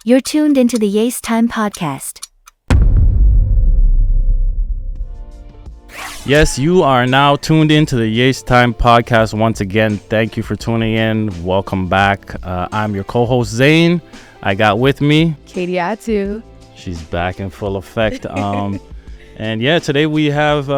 You're tuned into the YAAACE Time podcast. Yes, you are now tuned into the YAAACE Time podcast once again. Thank you for tuning in. Welcome back. I'm your co-host Zane. I got with me Kadiatu. She's back in full effect. And yeah, today we have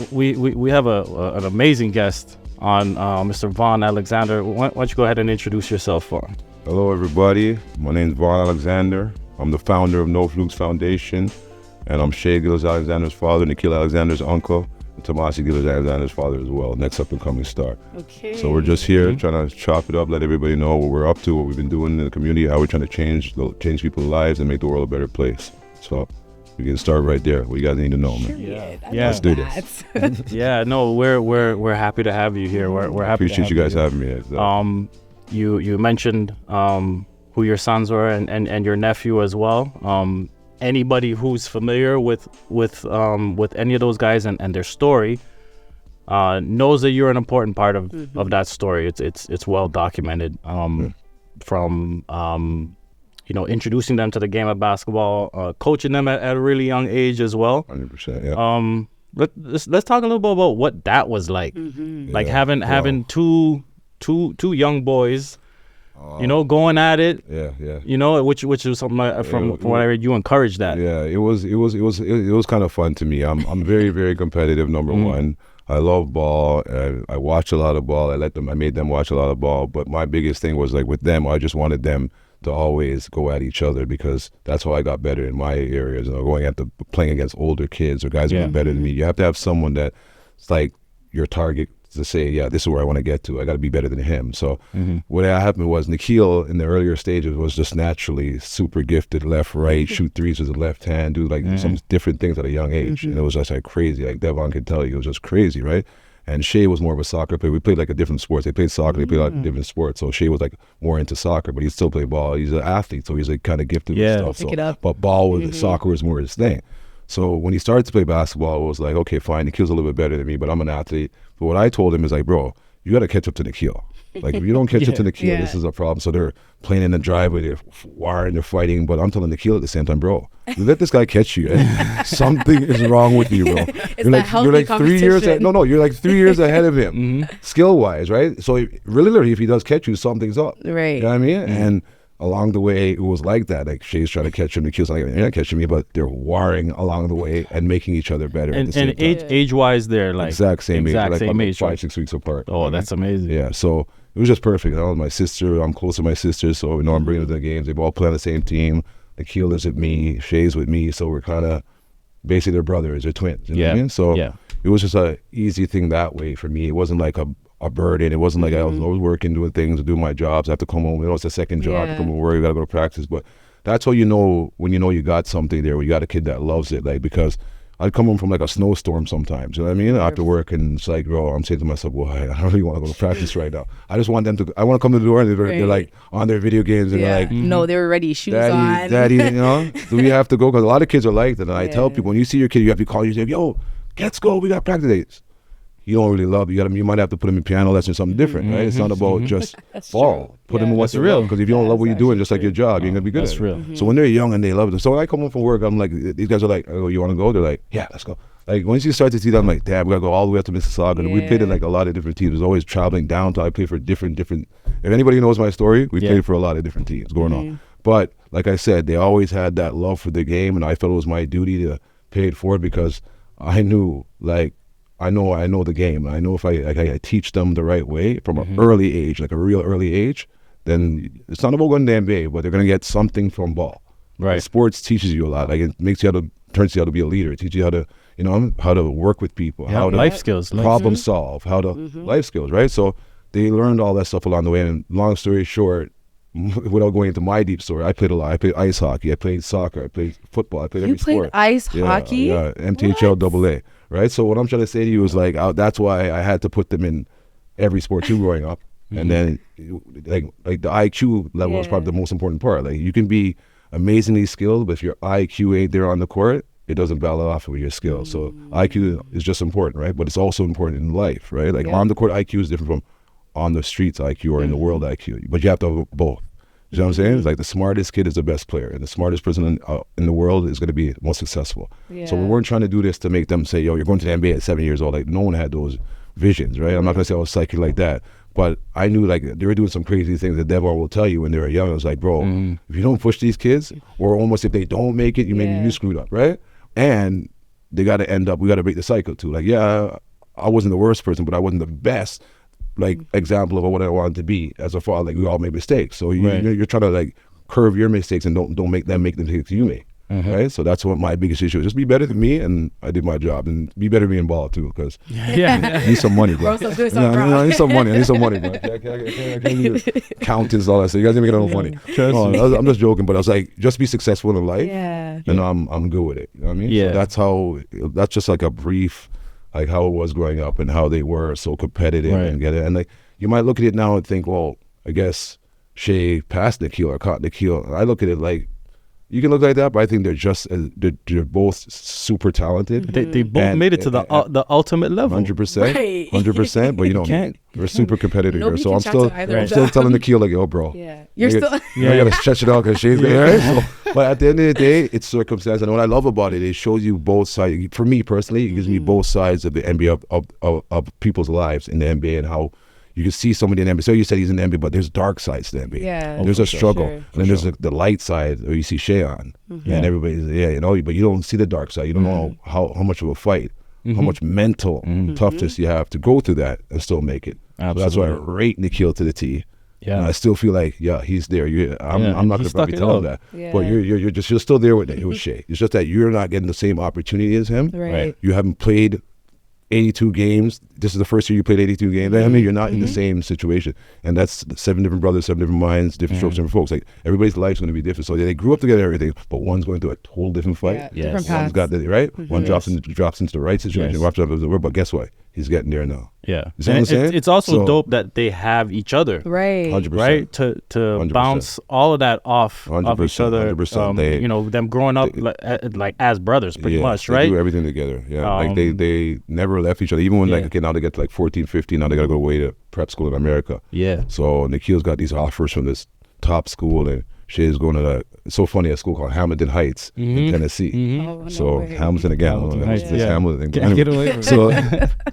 we have an amazing guest on, Mr. Vaughan Alexander. Why don't you go ahead and introduce yourself for him? Hello, everybody. My name is Vaughan Alexander. I'm the founder of No Flukes Foundation, and I'm Shai Gilgeous-Alexander's father, Nickeil Alexander's uncle, and Shai Gilgeous-Alexander's father as well, next up and coming star. Okay. So we're just here trying to chop it up, let everybody know what we're up to, what we've been doing in the community, how we're trying to change people's lives and make the world a better place. So we can start right there. What you guys need to know, man. Yeah. Let's do this. Yeah, no, we're happy to have you here. We're happy. Appreciate you guys having me. You mentioned who your sons were and your nephew as well. Anybody who's familiar with any of those guys and their story knows that you're an important part of that story. It's well documented. From introducing them to the game of basketball, coaching them at a really young age as well. 100%. Yeah. Let's talk a little bit about what that was like. Like having two young boys, going at it. Yeah. Which was something from what I read, you encouraged that. Yeah, it was kind of fun to me. I'm very, very competitive. Number one, I love ball. I watch a lot of ball. I made them watch a lot of ball. But my biggest thing was like with them, I just wanted them to always go at each other because that's how I got better in my areas. Playing against older kids or guys who are better than me. You have to have someone that's like your target to say, yeah, this is where I want to get to. I got to be better than him. So what happened was Nickeil in the earlier stages was just naturally super gifted, left, right, shoot threes with the left hand, do like some different things at a young age. And it was just like crazy. Like Devon could tell you, it was just crazy, right? And Shai was more of a soccer player. We played like a different sports. They played soccer. They played a lot of different sports. So Shai was like more into soccer, but he still played ball. He's an athlete, so he's like kind of gifted with stuff. Pick it up. But soccer was more his thing. So when he started to play basketball, it was like, okay, fine, Nickeil's a little bit better than me, but I'm an athlete. But what I told him is like, bro, you got to catch up to Nickeil. Like, if you don't catch up to Nickeil, this is a problem. So they're playing in the driveway, they're wiring, they're fighting. But I'm telling Nickeil at the same time, bro, you let this guy catch you. Something is wrong with you, bro. You're like 3 years ahead. You're like 3 years ahead of him, skill-wise, right? So really, if he does catch you, something's up. Right. You know what I mean? And along the way, it was like that. Like Shai's trying to catch him, Nickeil's like, you're not catching me, but they're wiring along the way and making each other better. And age-wise, they're like exact same age, like 5-6 weeks apart. Oh, that's amazing. Yeah, so it was just perfect. I was my sister. I'm close to my sister, so I'm bringing them to the games. They all play on the same team. Nickeil is with me, Shai's with me, so we're kind of basically they're brothers, they're twins. You know what I mean? So it was just a easy thing that way for me. It wasn't like a burden. It wasn't like I was always working, doing things, doing my jobs. I have to come home. It's a second job. I have to come home, work. You got to go to practice. But that's how you know when you got something there, when you got a kid that loves it. Like, because I'd come home from like a snowstorm sometimes, you know what I mean? After work, and it's like, bro, I'm saying to myself, well, I don't really want to go to practice right now. I just want them to, I want to come to the door and they're like on their video games and they're like, no, they were ready, shoes on. Daddy, do we have to go? Because a lot of kids are like that. And I tell people, when you see your kid, you have to call you and say, yo, let's go, we got practice dates. You don't really love it. You might have to put him in piano lessons or something different, right? It's not about just ball. Put him in what's real. Because if you don't love what you're doing, just like your job, you're going to be good at it. Real. So when they're young and they love it. So when I come home from work, I'm like, these guys are like, oh, you want to go? They're like, yeah, let's go. Like, once you start to see that, I'm like, Dad, we got to go all the way up to Mississauga. And we played in like a lot of different teams. It was always traveling down to, I played for different. If anybody knows my story, we played for a lot of different teams going on. But like I said, they always had that love for the game. And I felt it was my duty to pay it forward because I knew, like, I know the game. I know if I teach them the right way from an early age, like a real early age, then it's not about going to the NBA, but they're going to get something from ball. Right. Sports teaches you a lot. Like, it makes you turns you how to be a leader. It teaches you how to work with people, how to life skills, problem solve, how to life skills, right? So they learned all that stuff along the way. And long story short, without going into my deep story, I played a lot. I played ice hockey, I played soccer, I played football, I played every sport. You played ice hockey? Yeah, MTHL AA. Right, so what I'm trying to say to you is like that's why I had to put them in every sport too growing up, and then like the IQ level is probably the most important part. Like, you can be amazingly skilled, but if your IQ ain't there on the court, it doesn't balance off with your skills. So IQ is just important, right? But it's also important in life, right? Like on the court IQ is different from on the streets IQ or in the world IQ, but you have to have both. You know what I'm saying? It's like the smartest kid is the best player, and the smartest person in the world is going to be most successful. Yeah. So we weren't trying to do this to make them say, yo, you're going to the NBA at 7 years old. Like, no one had those visions, right? I'm not going to say I was psychic like that, but I knew like they were doing some crazy things that Devon will tell you when they were young. I was like, bro, if you don't push these kids, or almost if they don't make it, maybe you screwed up, right? And they got to end up, we got to break the cycle too. Like, yeah, I wasn't the worst person, but I wasn't the best like example of what I wanted to be as a father. Like, we all make mistakes, so you're trying to like curve your mistakes and don't make them make the mistakes you make. Right, so that's what my biggest issue is. Just be better than me, and I did my job, and be better than me in ball too, because I need some money, bro. I need some money. I need some money, bro. I can't accountants, all that stuff. You guys didn't make enough money. I'm just joking, but I was like, just be successful in life, and I'm good with it. You know what I mean? Yeah. So that's just like a brief, like how it was growing up and how they were so competitive and get it. And like you might look at it now and think, well, I guess Shai passed Nickeil or caught Nickeil. I look at it like, you can look like that, but I think they're both super talented. They both made it to the ultimate level. 100%, 100%. But you can't. We're super competitive here, so I'm still telling Nickeil like, yo, bro. Yeah, you're still. You gotta stretch it out because Shai's there. Right? So, but at the end of the day, it's circumstance, and what I love about it, it shows you both sides. For me personally, it gives me both sides of the NBA of people's lives in the NBA and how. You can see somebody in the NBA. So you said he's in the NBA, but there's dark sides to the NBA. Yeah, there's a struggle. And then there's the light side where you see Shai on. And everybody's, but you don't see the dark side. You don't know how much of a fight, how much mental toughness you have to go through that and still make it. So that's why I rate Nickeil to the T. Yeah. And I still feel like, he's there. I'm not going to probably tell him that. Yeah. But you're still there with Shai. It's just that you're not getting the same opportunity as him. Right. You haven't played 82 games. This is the first year you played 82 games. I mean, you're not in the same situation. And that's 7 different brothers, 7 different minds, different strokes, different folks. Like, everybody's life's going to be different. So they grew up together, everything, but one's going through a total different fight. Yeah, different One's got the right. One drops into the right situation. But guess what? He's getting there now. Yeah. You see what I'm saying? It's also dope that they have each other. Right. 100%. Right? To 100%. Bounce all of that off each other. 100%. Them growing up like as brothers pretty much, right? They do everything together. Yeah. Like they never left each other. Even when now they get to like 14, 15, now they got to go away to prep school in America. Yeah. So Nickeil's got these offers from this top school, and Shai's going to it's so funny, a school called Hamilton Heights in Tennessee. Oh, no so way. Hamilton again. Hamilton. Can't get away from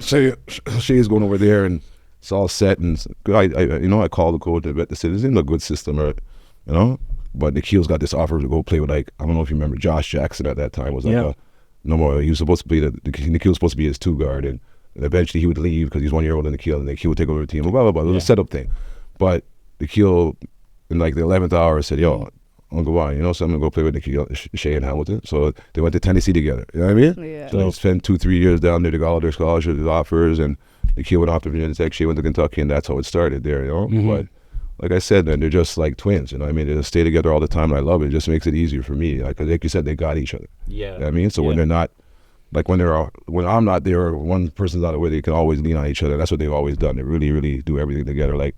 So Shai's going over there, and it's all set. And I called the coach and said, "This isn't a good system, or But Nickeil's got this offer to go play with, like, I don't know if you remember, Josh Jackson at that time was like no more. He was supposed to be Nickeil was supposed to be his 2 guard, and eventually he would leave because he's 1 year older than Nickeil, and Nickeil would take over the team. Blah blah blah. It was a setup thing, but Nickeil in like the 11th hour said, "Yo, Uncle Vaughan, so I'm gonna go play with Nickeil, Shai, and Hamilton." So they went to Tennessee together. You know what I mean? Yeah. So they spent 2-3 years down there. They got all their scholarships, offers, and Nickeil went off to Virginia Tech. Shai went to Kentucky, and that's how it started there. But like I said, man, they're just like twins. You know what I mean? They just stay together all the time, and I love it. It just makes it easier for me. Like you said, they got each other. Yeah. You know what I mean? So when they're not, like when I'm not there, one person's out of the way, they can always lean on each other. That's what they've always done. They really, really do everything together. Like,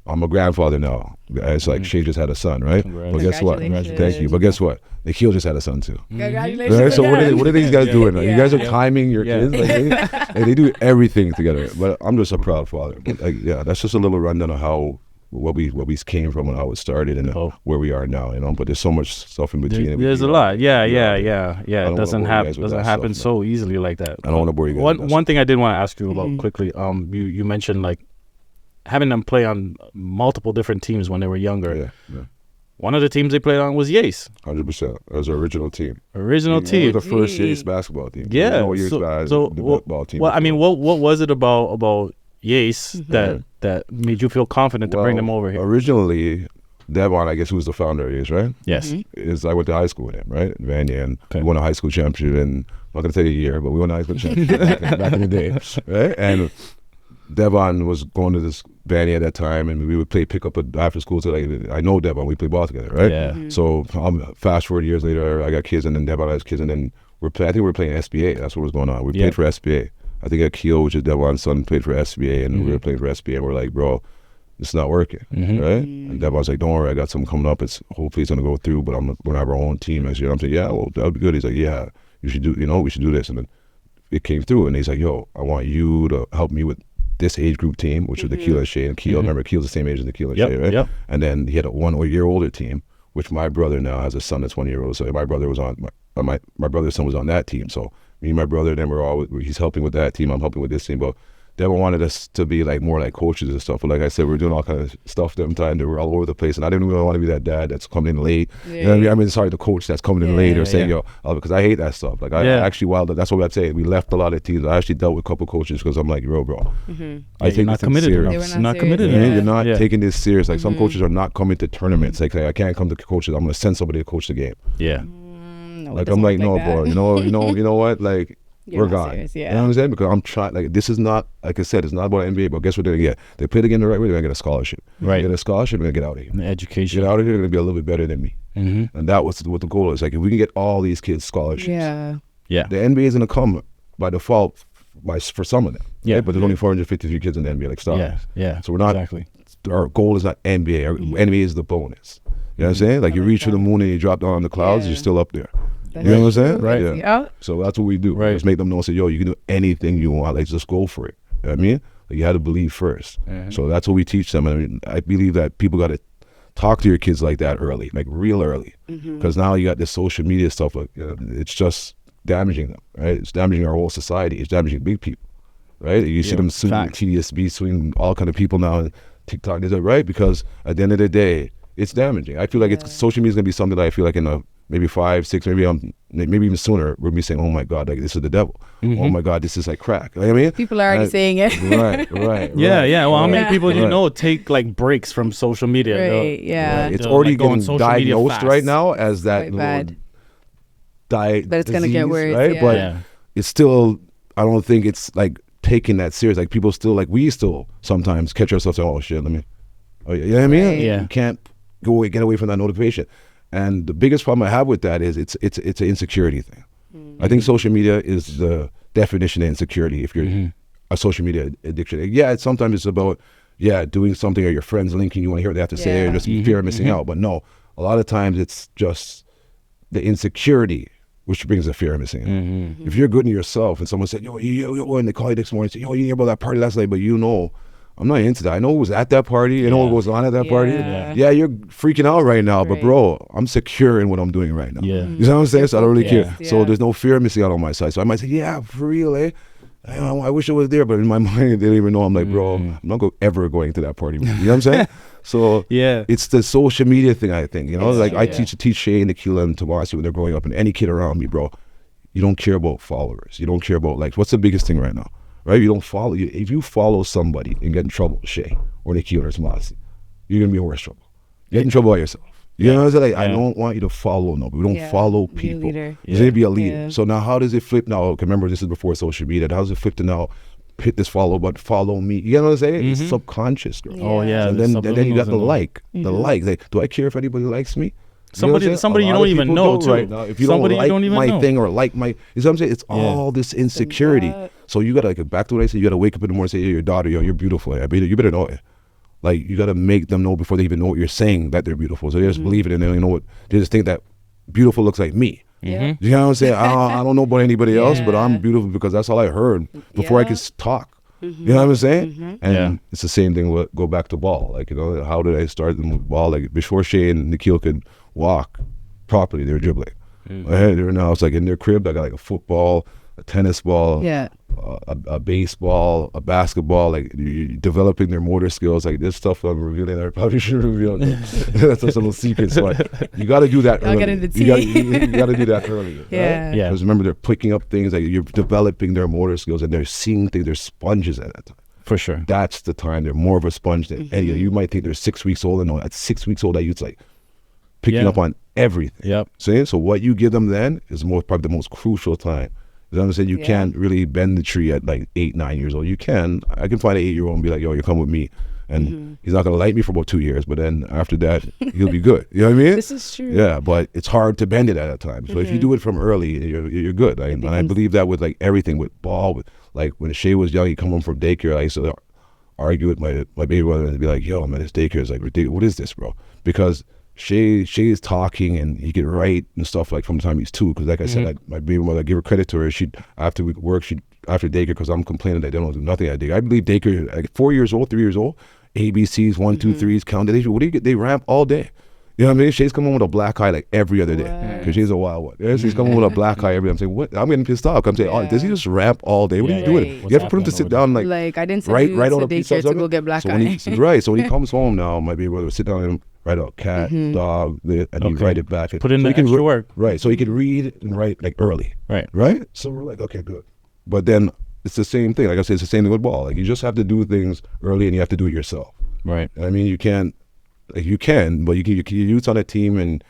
I'm a grandfather now. It's like Shai just had a son, right? But guess what? Thank you. But guess what? Nickeil just had a son too. Congratulations. Right? So what are these guys doing? Yeah. You guys are timing your kids. Like, they do everything together. But I'm just a proud father. But that's just a little rundown of how what we came from and how it started and where we are now. But there's so much stuff in between. There's a lot. Yeah. It doesn't happen so easily like that. I don't want to bore you guys. One thing I did want to ask you about quickly. You mentioned like having them play on multiple different teams when they were younger. Yeah. One of the teams they played on was YAAACE. 100%. That was our original team. Team. The first YAAACE basketball team. Yeah. Basketball team. Well, I mean, what was it about YAAACE that made you feel confident to bring them over here? Originally, Devon, I guess, who was the founder of YAAACE, right? Yes. I went to high school with him, right? In Vanier, and we won a high school championship. And I'm not going to tell you a year, but we won a high school championship back in the day, right? And Devon was going to this Vanier at that time, and we would pick up after school. So I know Devon, we play ball together, right? Yeah. So fast forward years later, I got kids, and then Devon has kids, and then I think we were playing SBA. That's what was going on. We played for SBA. I think Nickeil, which is Devon's son, played for SBA, and we were playing for SBA. And we're like, bro, it's not working, right? And Devon's like, don't worry, I got something coming up. Hopefully it's gonna go through, but we're gonna have our own team next year. I'm saying, that would be good. He's like, yeah, you should do, we should do this. And then it came through, and he's like, yo, I want you to help me with this age group team, which was Nickeil and Shai and Nickeil. Remember, Nickeil's the same age as Nickeil and Yep, Shai, right? yep. And then he had a 1 year older team, which my brother now has a son that's 1 year old. So my brother was on my brother's son was on that team. So me and my brother, then he's helping with that team. I'm helping with this team, but. They wanted us to be like more like coaches and stuff. But like I said, we're doing all kind of stuff them time. They were all over the place. And I didn't really want to be that dad that's coming in late. Yeah. You know what I mean? I mean, sorry, the coach that's coming in late or saying, yeah. because I hate that stuff. Like I actually, that's what I'd say. We left a lot of teams. I actually dealt with a couple coaches because I'm like, bro. I take not this committed serious. enough. They were Not not committed serious. enough. You're not Yeah. taking this serious. Like some coaches are not coming to tournaments. Like I can't come to coaches. I'm going to send somebody to coach the game. Yeah. No, Like I'm like, no, bro. You know what? Like. You're We're not gone. serious, yeah. You know what I'm saying? Because I'm trying. Like this is not, like I said, it's not about NBA. But guess what they're gonna get? They play the game the right way. They're gonna get a scholarship. Right. They get a scholarship. They're gonna get out of here. The education. Get out of here. They're gonna be a little bit better than me. And that was what the goal is. Like if we can get all these kids scholarships, Yeah. Yeah. the NBA is gonna come by default for some of them. Yeah. Right? But there's only 453 kids in the NBA, like stars. Yeah. Yeah. So we're not. Exactly. Our goal is not NBA. Our NBA is the bonus. You know what I'm saying? Like you reach for the moon and you drop down on the clouds, Yeah. you're still up there. That's You know what I'm saying? true. Right. Yeah. Yeah. So that's what we do. Right. Just make them know, say, yo, you can do anything you want. Like, just go for it. You know what I mean? Like, you had to believe first. So that's what we teach them. And I mean, I believe that people got to talk to your kids like that early, like real early. Because now you got this social media stuff. Like, it's just damaging them, right? It's damaging our whole society. It's damaging big people, right? You see them suing facts. TDSB, suing all kind of people now. And TikTok, is that right? Because at the end of the day, it's damaging. I feel like social media is going to be something that I feel like in maybe 5, 6, maybe even sooner, we'll be saying, oh my God, like this is the devil. Oh my God, this is like crack. You know what I mean? People are already saying it. Right. Yeah. Yeah. Well, how many Yeah. people do you Right. know take like breaks from social media? Right, yeah. It's They'll, already like, go on getting social media diagnosed fast. right now as that Quite bad. But it's gonna get worse, right? yeah. But Yeah. it's still, I don't think it's like taking that serious. Like people still, like we still sometimes catch ourselves saying, oh shit, you know what I mean? Right. Yeah. You can't get away from that notification. And the biggest problem I have with that is it's an insecurity thing. I think social media is the definition of insecurity. If you're a social media addiction, sometimes it's about doing something or your friends linking you, want to hear what they have to say, or Yeah. just fear of missing out. But no, a lot of times it's just the insecurity which brings the fear of missing out. If you're good in yourself and someone said, and they call you next morning and say, you hear about that party last night, but I'm not into that. I know who was at that party. You know what goes on at that party. Yeah. You're freaking out right now, but Right. bro, I'm secure in what I'm doing right now. Yeah. You know what I'm saying? So I don't really care. Yeah. So there's no fear of missing out on my side. So I might say, for real, eh? I wish it was there, but in my mind, they don't even know. I'm like, bro, I'm not ever going to that party with you. You know what I'm saying? So Yeah. it's the social media thing, I think. You know, like I yeah. teach Shai and Nickeil and Tabasi when they're growing up, and any kid around me, bro, you don't care about followers. You don't care about, like, what's the biggest thing right now? Right? You don't follow. If you follow somebody and get in trouble, Shai or Nickeil or Tabasi, you're going to be in worse trouble. You get in trouble by yourself. You know what I'm saying? Like, I don't want you to follow nobody. We don't follow Be a people. leader. You need to be a leader. Yeah. So now how does it flip now? Okay, remember, this is before social media. How does it flip to now hit this follow, but follow me? You know what I'm saying? It's subconscious, girl. Oh yeah. And the then you got the subliminals and- like. The like. Like, do I care if anybody likes me? Somebody you don't even know, too. Right now. If you Somebody don't you like don't even my know. thing or like my, you know what I'm saying? It's all this insecurity. that. So you gotta, like, back to what I said, you gotta wake up in the morning and say, hey, your daughter, you're beautiful. You better know it. Like, you gotta make them know before they even know what you're saying that they're beautiful. So they just believe it, and they don't know what, they just think that beautiful looks like me. Yeah. You know what I'm saying? I don't know about anybody else, but I'm Yeah. beautiful because that's all I heard before I Yeah. could talk. You know what I'm saying? And Yeah. it's the same thing with go back to ball. Like, you know, how did I start them with ball? Like, before Shai and Nickeil could walk properly, they were dribbling. They were now, it's like in their crib, I got like a football, a tennis ball, Yeah. a baseball, a basketball, like you're developing their motor skills. Like this stuff I'm revealing, I probably shouldn't reveal. That's just a little secret. So you got to do that I'll early. get into You tea. got to do that early. Yeah. Yeah. Because remember, they're picking up things, like you're developing their motor skills and they're seeing things, they're sponges at that time. For sure. That's the time they're more of a sponge than any. You might think they're 6 weeks old, and no, at 6 weeks old, that youth's like picking Yeah. up on everything. Yep. See? So what you give them then is probably the most crucial time. You know what I'm saying? You Yeah. can't really bend the tree at like 8, 9 years old. You can. I can find an 8-year-old and be like, yo, you come with me. And he's not going to like me for about 2 years, but then after that, he'll be good. You know what I mean? This is true. Yeah, but it's hard to bend it at a time. So if you do it from early, you're good. And I believe that with like everything, with ball, with like when Shai was young, he'd come home from daycare. I used to argue with my baby brother and be like, yo, man, this daycare is like ridiculous. What is this, bro? Because Shai is talking and he could write and stuff like from the time he's 2. Because like I said, my baby mother, I give her credit to her. After we work, she'd after daycare because I'm complaining that they don't do nothing at daycare. I believe daycare, like 4 years old, 3 years old, ABCs, 1, 2, 3s, count. What do you get? They ramp all day. You know what I mean? Shay's coming home with a black eye like every other day because she's a wild one. Yeah, she's coming home with a black eye every day. I'm saying, what? I'm getting pissed off. I'm saying, oh, does he just ramp all day? What are you doing? Right. You have to put him to sit down Like I didn't send right you on to a piece of daycare to something. go get black So eye. when he, right. So when he comes home now, my baby brother will sit down and write out cat, dog, and he write it back. Put in so the he can extra work. Right. So he can read and write like early. Right. Right. So we're like, okay, good. But then it's the same thing. Like I said, it's the same thing with ball. Like you just have to do things early and you have to do it yourself. Right. I mean, you can't, like you can, but you use on a team and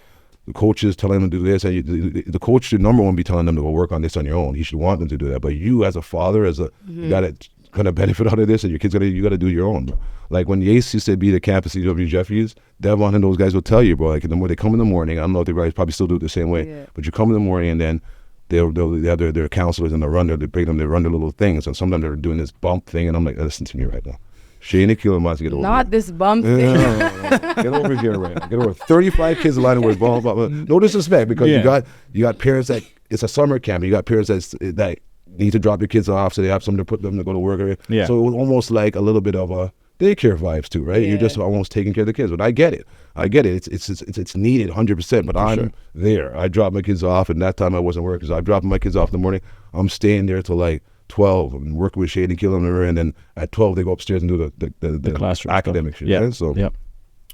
the coaches telling them to do this, and the coach should number one be telling them to go work on this on your own. You should want them to do that. But you as a father, you gotta kind of benefit out of this, and your kids you gotta do your own. Bro. Like when YAAACE used to be the campus CW Jeffries, Devon and those guys will tell you, bro. Like they come in the morning. I don't know if they probably still do it the same way, but you come in the morning and then they have their counselors and they run their little things, and sometimes they're doing this bump thing, and I'm like, listen to me right now. Shai and Nickeil must get over Not here. this bump thing. No. Get over here right now. Get over 35 kids lining with ball. No disrespect, because you got parents that it's a summer camp. You got parents that need to drop your kids off, so they have something to put them to go to work. Yeah. So it was almost like a little bit of a daycare vibes too, right? You're just almost taking care of the kids. But I get it. It's needed 100%. But I'm there. I drop my kids off, and that time I wasn't working. So I'm dropping my kids off in the morning. I'm staying there till like 12 and working with Shai and Nickeil on the and then at 12 they go upstairs and do the classroom academic shit. Right? So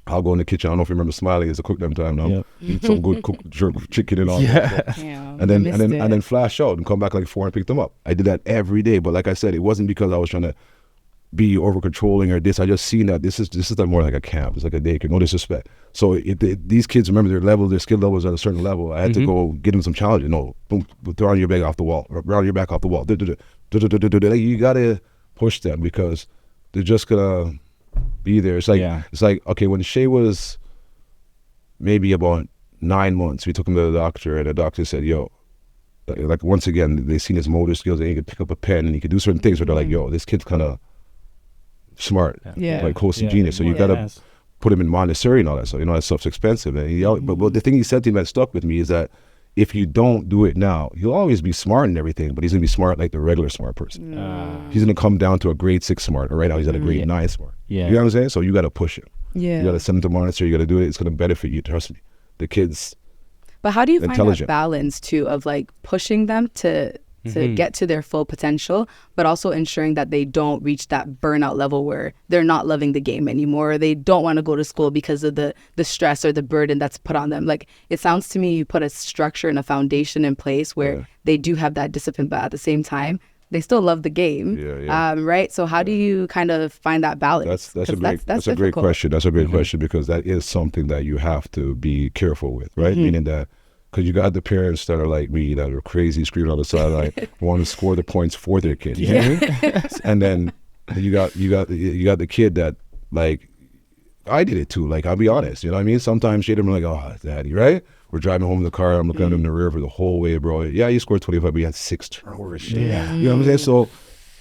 I'll go in the kitchen. I don't know if you remember Smiley is a cook them time now. Eat some good cooked chicken and all that. And then flash out and come back like 4 and pick them up. I did that every day. But like I said, it wasn't because I was trying to be over controlling or this. I just seen that this is like more like a camp. It's like a daycare. No disrespect. So these kids, remember their skill levels at a certain level. I had to go get them some challenges. No, boom, throw on your back off the wall. Round your back off the wall. You gotta push them because they're just gonna be there. It's like okay, when Shai was maybe about 9 months, we took him to the doctor, and the doctor said, yo, like once again, they seen his motor skills, and he could pick up a pen and he could do certain things where they're like, yo, this kid's kind of smart, like close to genius. So you gotta put him in Montessori and all that. So that stuff's expensive. And but the thing he said to me that stuck with me is that if you don't do it now, he'll always be smart and everything, but he's gonna be smart like the regular smart person. He's gonna come down to a grade 6 smart, or right now he's at a grade 9 smart. You know what I'm saying? So you gotta push him. You gotta send him to Montessori. You gotta do it. It's gonna benefit you. Trust me. The kids. But how do you find that balance too of like pushing them to get to their full potential, but also ensuring that they don't reach that burnout level where they're not loving the game anymore, or they don't want to go to school because of the stress or the burden that's put on them? Like, it sounds to me you put a structure and a foundation in place where they do have that discipline, but at the same time they still love the game. Right? So how do you kind of find that balance? That's a great question. That's a great question, because that is something that you have to be careful with, right? Meaning that, because you got the parents that are like me that are crazy, screaming on the sideline, want to score the points for their kid. You know what I mean? And then you got the kid that, like, I did it too. Like, I'll be honest, you know what I mean? Sometimes Shai and I'm like, oh, daddy, right? We're driving home in the car. I'm looking at him in the rear for the whole way, bro. Yeah, you scored 25, but you had 6 turnovers. You know what I'm saying? So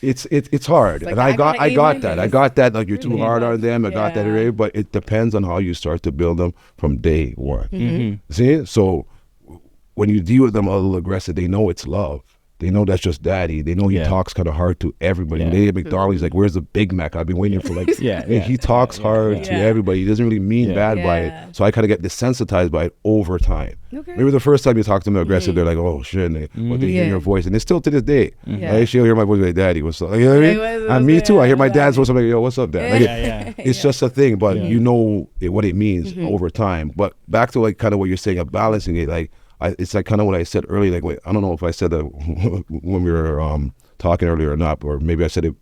it's hard. Like, and I got that. I got that. Like, you're too hard on them. I got that already. But it depends on how you start to build them from day one. See? So when you deal with them a little aggressive, they know it's love. They know that's just daddy. They know he talks kind of hard to everybody. They at McDonald's, he's like, where's the Big Mac? I've been waiting for like, he talks hard to everybody. He doesn't really mean bad by it. So I kind of get desensitized by it over time. Maybe the first time you talk to them aggressive, they're like, oh shit, but they hear your voice. And it's still to this day. Right? She'll hear my voice like, daddy, what's up? You know what I mean? And me too. I hear my dad's voice, I'm like, yo, what's up, dad? Like, it's just a thing, but you know what it means over time. But back to like kind of what you're saying of balancing it, like, it's like kind of what I said earlier. Like, wait, I don't know if I said that when we were talking earlier or not, or maybe I said it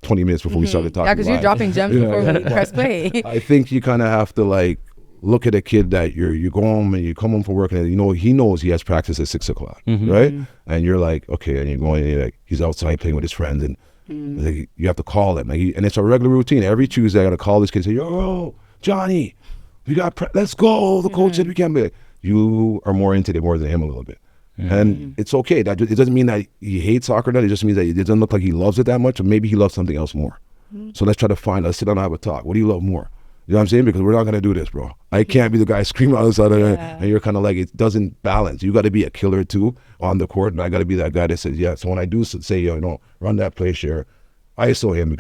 20 minutes before we started talking. Yeah, because you're dropping gems before we press play. I think you kind of have to like look at a kid that you go home and you come home from work and he knows he has practice at 6 o'clock, right? And you're like, okay, and you're going, and you're like, he's outside playing with his friends, and like, you have to call him, and it's a regular routine. Every Tuesday I got to call this kid and say, yo, Johnny, we got let's go. The coach said we can't be like. You are more into it more than him a little bit. And it's okay. That it doesn't mean that he hates soccer. That it just means that it doesn't look like he loves it that much, or maybe he loves something else more. So let's sit down and have a talk. What do you love more? You know what I'm saying? Because we're not going to do this, bro. I can't be the guy screaming on the side of it, and you're kind of like, it doesn't balance. You got to be a killer too on the court, and I got to be that guy that says, yeah. So when I do say, run that play share, ISO him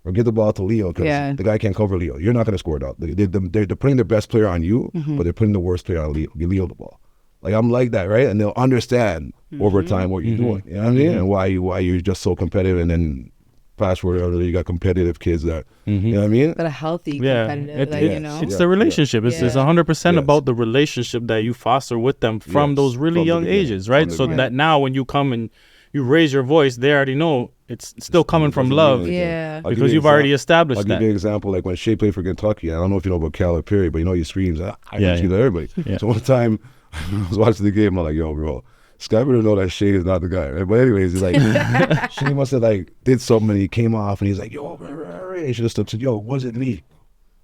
or give the ball to Leo because the guy can't cover Leo. You're not going to score it out. They're putting their best player on you, but they're putting the worst player on Leo. Give Leo the ball. Like, I'm like that, right? And they'll understand over time what you're doing. You know what I mean? And why you're just so competitive, and then fast forward, you got competitive kids that, you know what I mean? But a healthy competitive, It's the relationship. It's 100% about the relationship that you foster with them from those really young ages, right? So that now when you come and you raise your voice, they already know it's still coming from love. Because you've already established that. I'll give you an example, like when Shai played for Kentucky. I don't know if you know about Kadiatu Barrie, but he screams, I scream at everybody. So one time, I was watching the game, I'm like, yo, bro, this guy better know that Shai is not the guy, right? But anyways, he's like, Shai must have like did something, and he came off, and he's like, yo, he should have stopped, said, yo, wasn't me.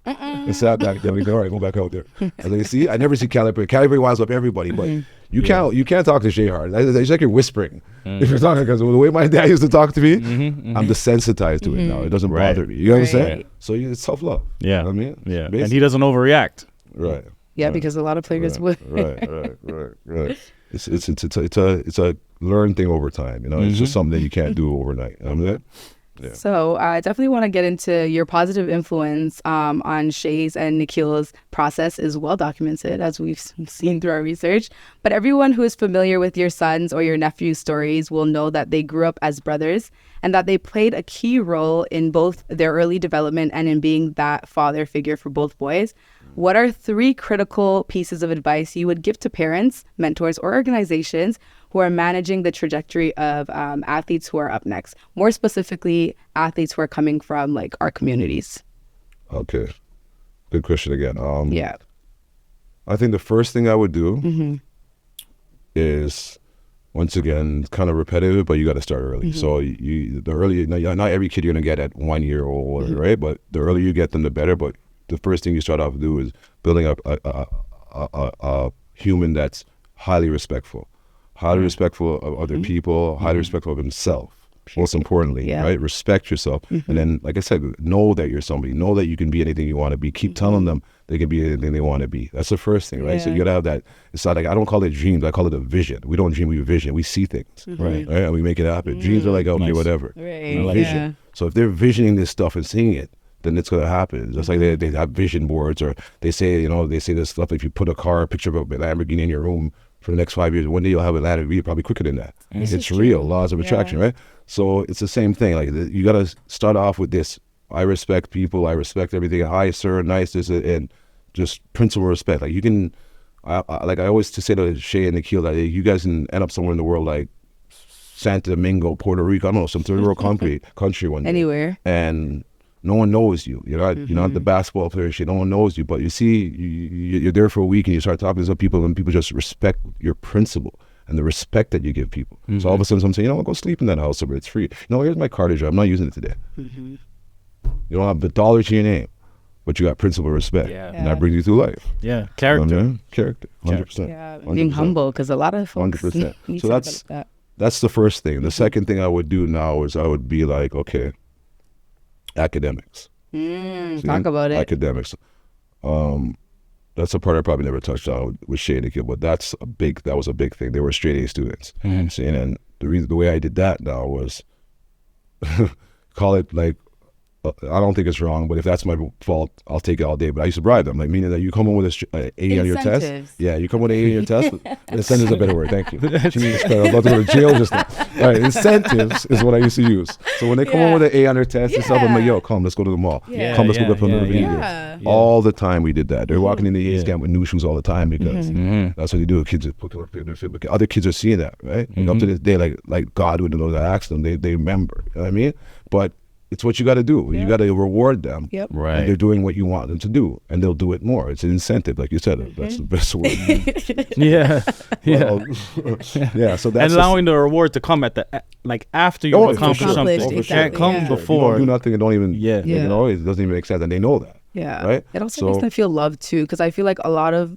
And sat back there. He's like, all right, go back out there. I was like, see, I never see Kadiatu Barrie. Kadiatu Barrie winds up everybody, but you can't talk to Shai hard. It's like you're whispering. If you're talking, because the way my dad used to talk to me, I'm desensitized to it now. It doesn't bother me. You know what I'm saying? So it's tough love. You know what I mean? Yeah. And he doesn't overreact. Right. Yeah, because a lot of players would. Right. It's a learned thing over time. It's just something that you can't do overnight. You know what I mean? So I definitely want to get into your positive influence on Shai's and Nickeil's process is well documented, as we've seen through our research. But everyone who is familiar with your sons or your nephew's stories will know that they grew up as brothers and that they played a key role in both their early development and in being that father figure for both boys. What are 3 critical pieces of advice you would give to parents, mentors, or organizations who are managing the trajectory of athletes who are up next? More specifically, athletes who are coming from like our communities. Okay. Good question again. I think the first thing I would do is, once again, kind of repetitive, but you got to start early. So not every kid you're going to get at 1 year old, right? But the earlier you get them, the better. But the first thing you start off to do is building up a human that's highly respectful of other people, highly respectful of himself, most importantly, right? Respect yourself. And then, like I said, know that you're somebody. Know that you can be anything you want to be. Keep telling them they can be anything they want to be. That's the first thing, right? So you got to have that. It's not like, I don't call it dreams. I call it a vision. We don't dream, we vision. We see things, right? And we make it happen. Dreams are like, okay, whatever. Vision. So if they're visioning this stuff and seeing it, then it's going to happen. Just like they have vision boards, or they say this stuff. If you put a picture of a Lamborghini in your room for the next 5 years, one day you'll have a Lamborghini probably quicker than that. It's real, laws of attraction, right? So it's the same thing. Like, you got to start off with this. I respect people. I respect everything. Hi, sir, nice, this, and just principle respect. Like, you can, I always say to Shai and Nickeil, that you guys can end up somewhere in the world like Santo Domingo, Puerto Rico, I don't know, some third world country one day. Anywhere. And no one knows you. You're not the basketball player shit. No one knows you. But you see, you're there for a week and you start talking to some people, and people just respect your principle and the respect that you give people. So all of a sudden, I'm saying, go sleep in that house somewhere. It's free. Here's my car to drive. I'm not using it today. You don't have the dollar to your name, but you got principle, respect, and that brings you through life. Character. Character, 100%. Being humble, because a lot of folks 100%. So that's the first thing. The second thing I would do now is I would be like, okay, academics. Talk about it. Academics. That's a part I probably never touched on with Shai and Nickeil, but that was a big thing. They were straight A students. See, and the way I did that now was call it like, I don't think it's wrong, but if that's my fault, I'll take it all day. But I used to bribe them, like, meaning that you come in with an A on your test. Yeah, you come with an A on your test. Incentives is a better word. Thank you. Jesus Christ, I was about to go to jail just now. All right, incentives is what I used to use. So when they come in with an A on their test and stuff, I'm like, yo, come, let's go to the mall. Come, let's go to the video game. All the time we did that. They're walking in the YAAACE camp with new shoes all the time, because that's what they do. Kids put their feet, but other kids are seeing that, right? And up to this day, like God would know that I asked them, they remember. You know what I mean? But it's what you got to do. You got to reward them. Right. And they're doing what you want them to do, and they'll do it more. It's an incentive, like you said. That's the best word. So that's, and allowing the reward to come at after you accomplish something. It can't come before. You don't do nothing. It don't even. It doesn't even make sense, and they know that. Right. It also makes them feel loved too, because I feel like a lot of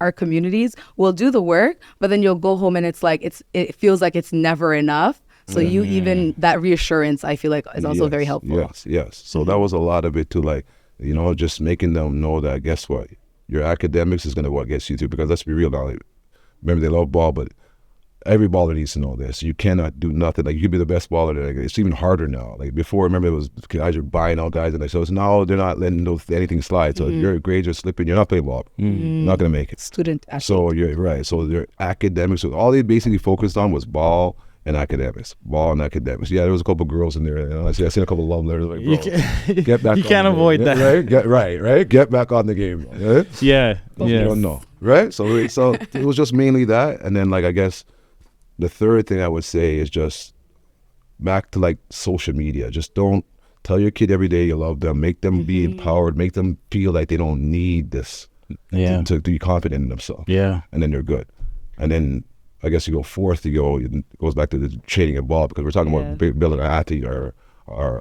our communities will do the work, but then you'll go home and it's like it feels like it's never enough. So even that reassurance, I feel like, is also very helpful. Yes. So that was a lot of it too. Like, You know, just making them know that, guess what? Your academics is going to what gets you to, because let's be real now. Remember, they love ball, but every baller needs to know this. You cannot do nothing. Like, you could be the best baller. Like, it's even harder now. Like, before, remember, it was guys are buying out guys, and so it's now they're not letting anything slide. So if your grades are slipping, you're not playing ball. You're not going to make it. Student athlete. So you're right. So their academics, so all they basically focused on was ball and academics. Ball and academics. Yeah, there was a couple of girls in there. You know, I seen a couple of love letters. Like, bro, get back. You can't avoid that. Right? Get back on the game. Right? Yeah. You don't know. Right? So it was just mainly that. And then, like, I guess the third thing I would say is just back to, like, social media. Just don't tell your kid every day you love them. Make them be empowered. Make them feel like they don't need this to be confident in themselves. Yeah. And then they're good. And then I guess you go fourth, it goes back to the training and ball, because we're talking about building an athlete or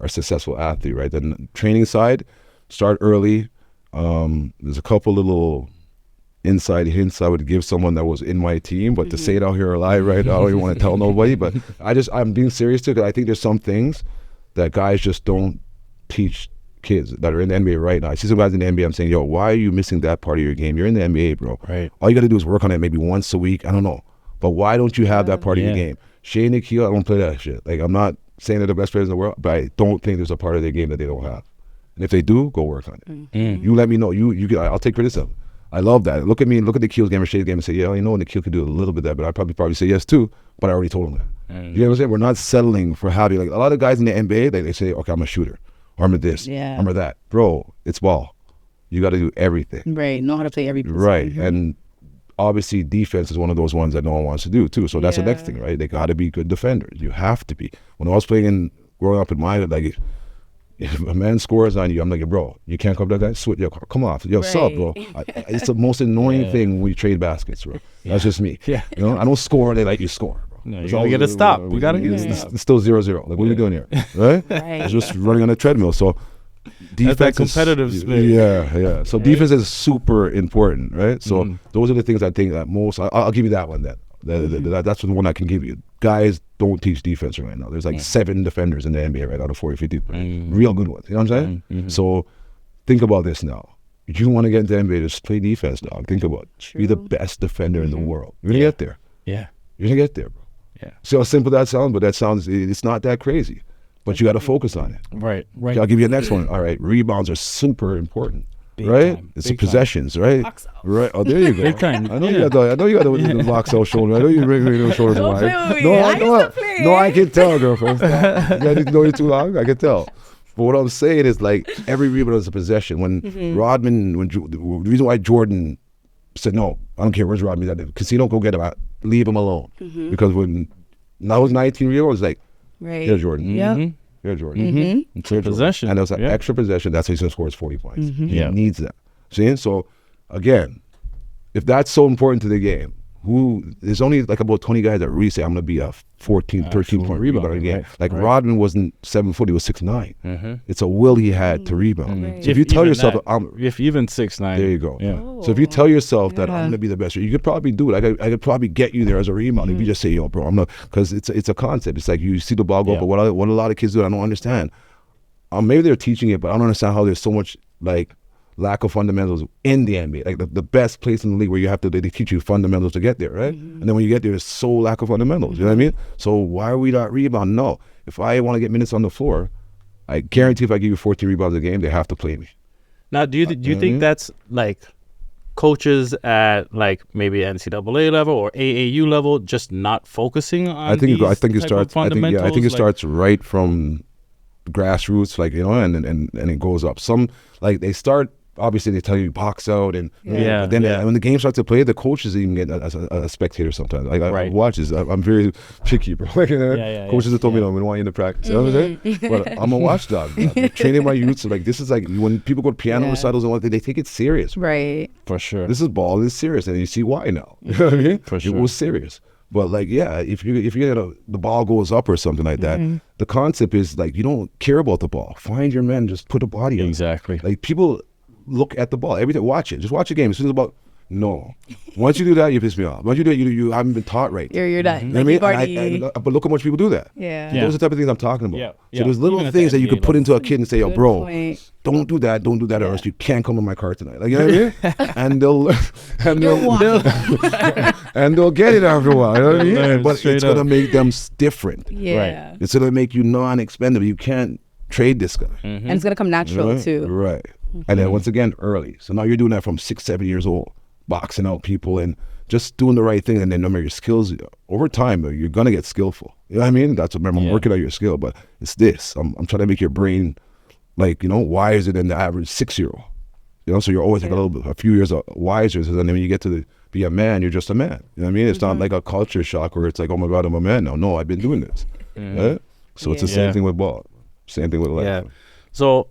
a successful athlete, right? Then training side, start early. There's a couple little inside hints I would give someone that was in my team, but to say it out here alive, right? I don't even want to tell nobody, but I'm being serious too, because I think there's some things that guys just don't teach kids that are in the NBA right now. I see some guys in the NBA, I'm saying, yo, why are you missing that part of your game? You're in the NBA, bro. Right. All you got to do is work on it maybe once a week. I don't know. But why don't you have that part of your game? Shai and Nickeil, I don't play that shit. Like, I'm not saying they're the best players in the world, but I don't think there's a part of their game that they don't have. And if they do, go work on it. You let me know. I'll take criticism. I love that. Look at me, look at Nickeil's game or Shai's game and say, yeah, you know, Nickeil could do a little bit of that, but I'd probably say yes too, but I already told him that. You know what I'm saying? We're not settling for having, like, a lot of guys in the NBA, they say, okay, I'm a shooter, or I'm a this, I'm a that. Bro, it's ball. You got to do everything. Right, know how to play every position. Right, and obviously defense is one of those ones that no one wants to do too. So that's the next thing, right? They got to be good defenders. You have to be. When I was growing up in my, like, if a man scores on you, I'm like, bro, you can't come to that guy, switch your car, come off, yo, sub, bro. It's the most annoying thing when we trade baskets, bro. That's just me. You know, I don't score, they let you score, bro. No, you gotta get a stop. We gotta get a stop. It's still 0-0. Like, what are you doing here? Right? It's just running on a treadmill. So defense, that's that competitive spirit. Yeah. So defense is super important, right? So those are the things I think that most. I'll give you that one. That's the one I can give you. Guys don't teach defense right now. There's like 7 defenders in the NBA right out of 40, 50, real good ones. You know what I'm saying? So think about this now. If you want to get into the NBA, just play defense, dog. Think about it. Be the best defender in the world. You're gonna get there. Yeah, you're gonna get there, bro. Yeah. See how simple that sounds, but it's not that crazy. But you got to focus on it. Right. Okay, I'll give you the next one. All right, rebounds are super important. Big right? Time. It's the possessions, right? Right. Oh, there you go. Big time. I know you got the box out shoulder. I know you bring those shoulders wide. No, I can tell, girlfriend. You didn't know you too long. I can tell. But what I'm saying is, like, every rebound is a possession. When Rodman, the reason why Jordan said, no, I don't care, where's Rodman? Because he don't go get him. Leave him alone. Because when I was 19 years old, it's like, here's Jordan. Here's Jordan. Clear possession. And there was an extra possession. That's how he's going to score his 40 points. He needs that. See? So, again, if that's so important to the game, there's only like about 20 guys that really say, I'm going to be a 14, 13-point rebounder in a game. Like, Rodman wasn't 7 foot, he was 6'9". It's a will he had to rebound. So if you tell yourself, if even 6'9". There you go. So if you tell yourself that I'm going to be the best, you could probably do it. I could probably get you there as a rebounder if you just say, yo, bro, I'm not, because it's a concept. It's like you see the ball go, but what a lot of kids do, I don't understand. Maybe they're teaching it, but I don't understand how there's so much, like, lack of fundamentals in the NBA, like the best place in the league where you have to, they teach you fundamentals to get there, right? And then when you get there, there's so lack of fundamentals, you know what I mean? So why are we not rebounding? No, if I want to get minutes on the floor, I guarantee if I give you 14 rebounds a game, they have to play me. Now, do you think that's like coaches at like maybe NCAA level or AAU level just not focusing on I think it starts right from grassroots, like, you know, and it goes up. Some, like, they start, obviously they tell you box out, and then when the game starts to play, the coaches even get as a spectator sometimes. Like, I watch this. I'm very picky, bro. Like, coaches have told me, no, we don't want you to practice. You know what I'm saying? But I'm a watchdog. I'm training my youth. So, like, this is like when people go to piano recitals and what they take it serious. Right. For sure. This is ball. This is serious, and you see why now. You know what I mean? For sure. It was serious. But, like, if you the ball goes up or something like that, the concept is, like, you don't care about the ball. Find your men, just put a body on. Exactly. Like, people look at the ball every time. Watch it. Just watch a game. As soon as No. Once you do that, you piss me off. Once you do it, you haven't been taught right. You're done. You know what I mean? But look how much people do that. Yeah. Those are the type of things I'm talking about. Yeah. So there's little things that you could put into a kid and say, yo, bro, point. don't do that, or else you can't come to my car tonight. Like, you know what I mean? and they'll and they'll get it after a while. You know what I mean? But it's gonna make them different. Yeah. Right. It's gonna make you non-expendable. You can't trade this guy. And it's gonna come natural too. Right. And then once again, early. So now you're doing that from 6, 7 years old, boxing out people and just doing the right thing. And then no matter your skills, over time, you're going to get skillful. You know what I mean? That's what I'm working on your skill. But it's this. I'm trying to make your brain, like, you know, wiser than the average 6-year-old. You know, so you're always like a few years wiser. So then when you get to be a man, you're just a man. You know what I mean? It's not like a culture shock where it's like, oh my God, I'm a man now. No, I've been doing this. Right? So it's the same thing with ball. Same thing with life. Yeah. So,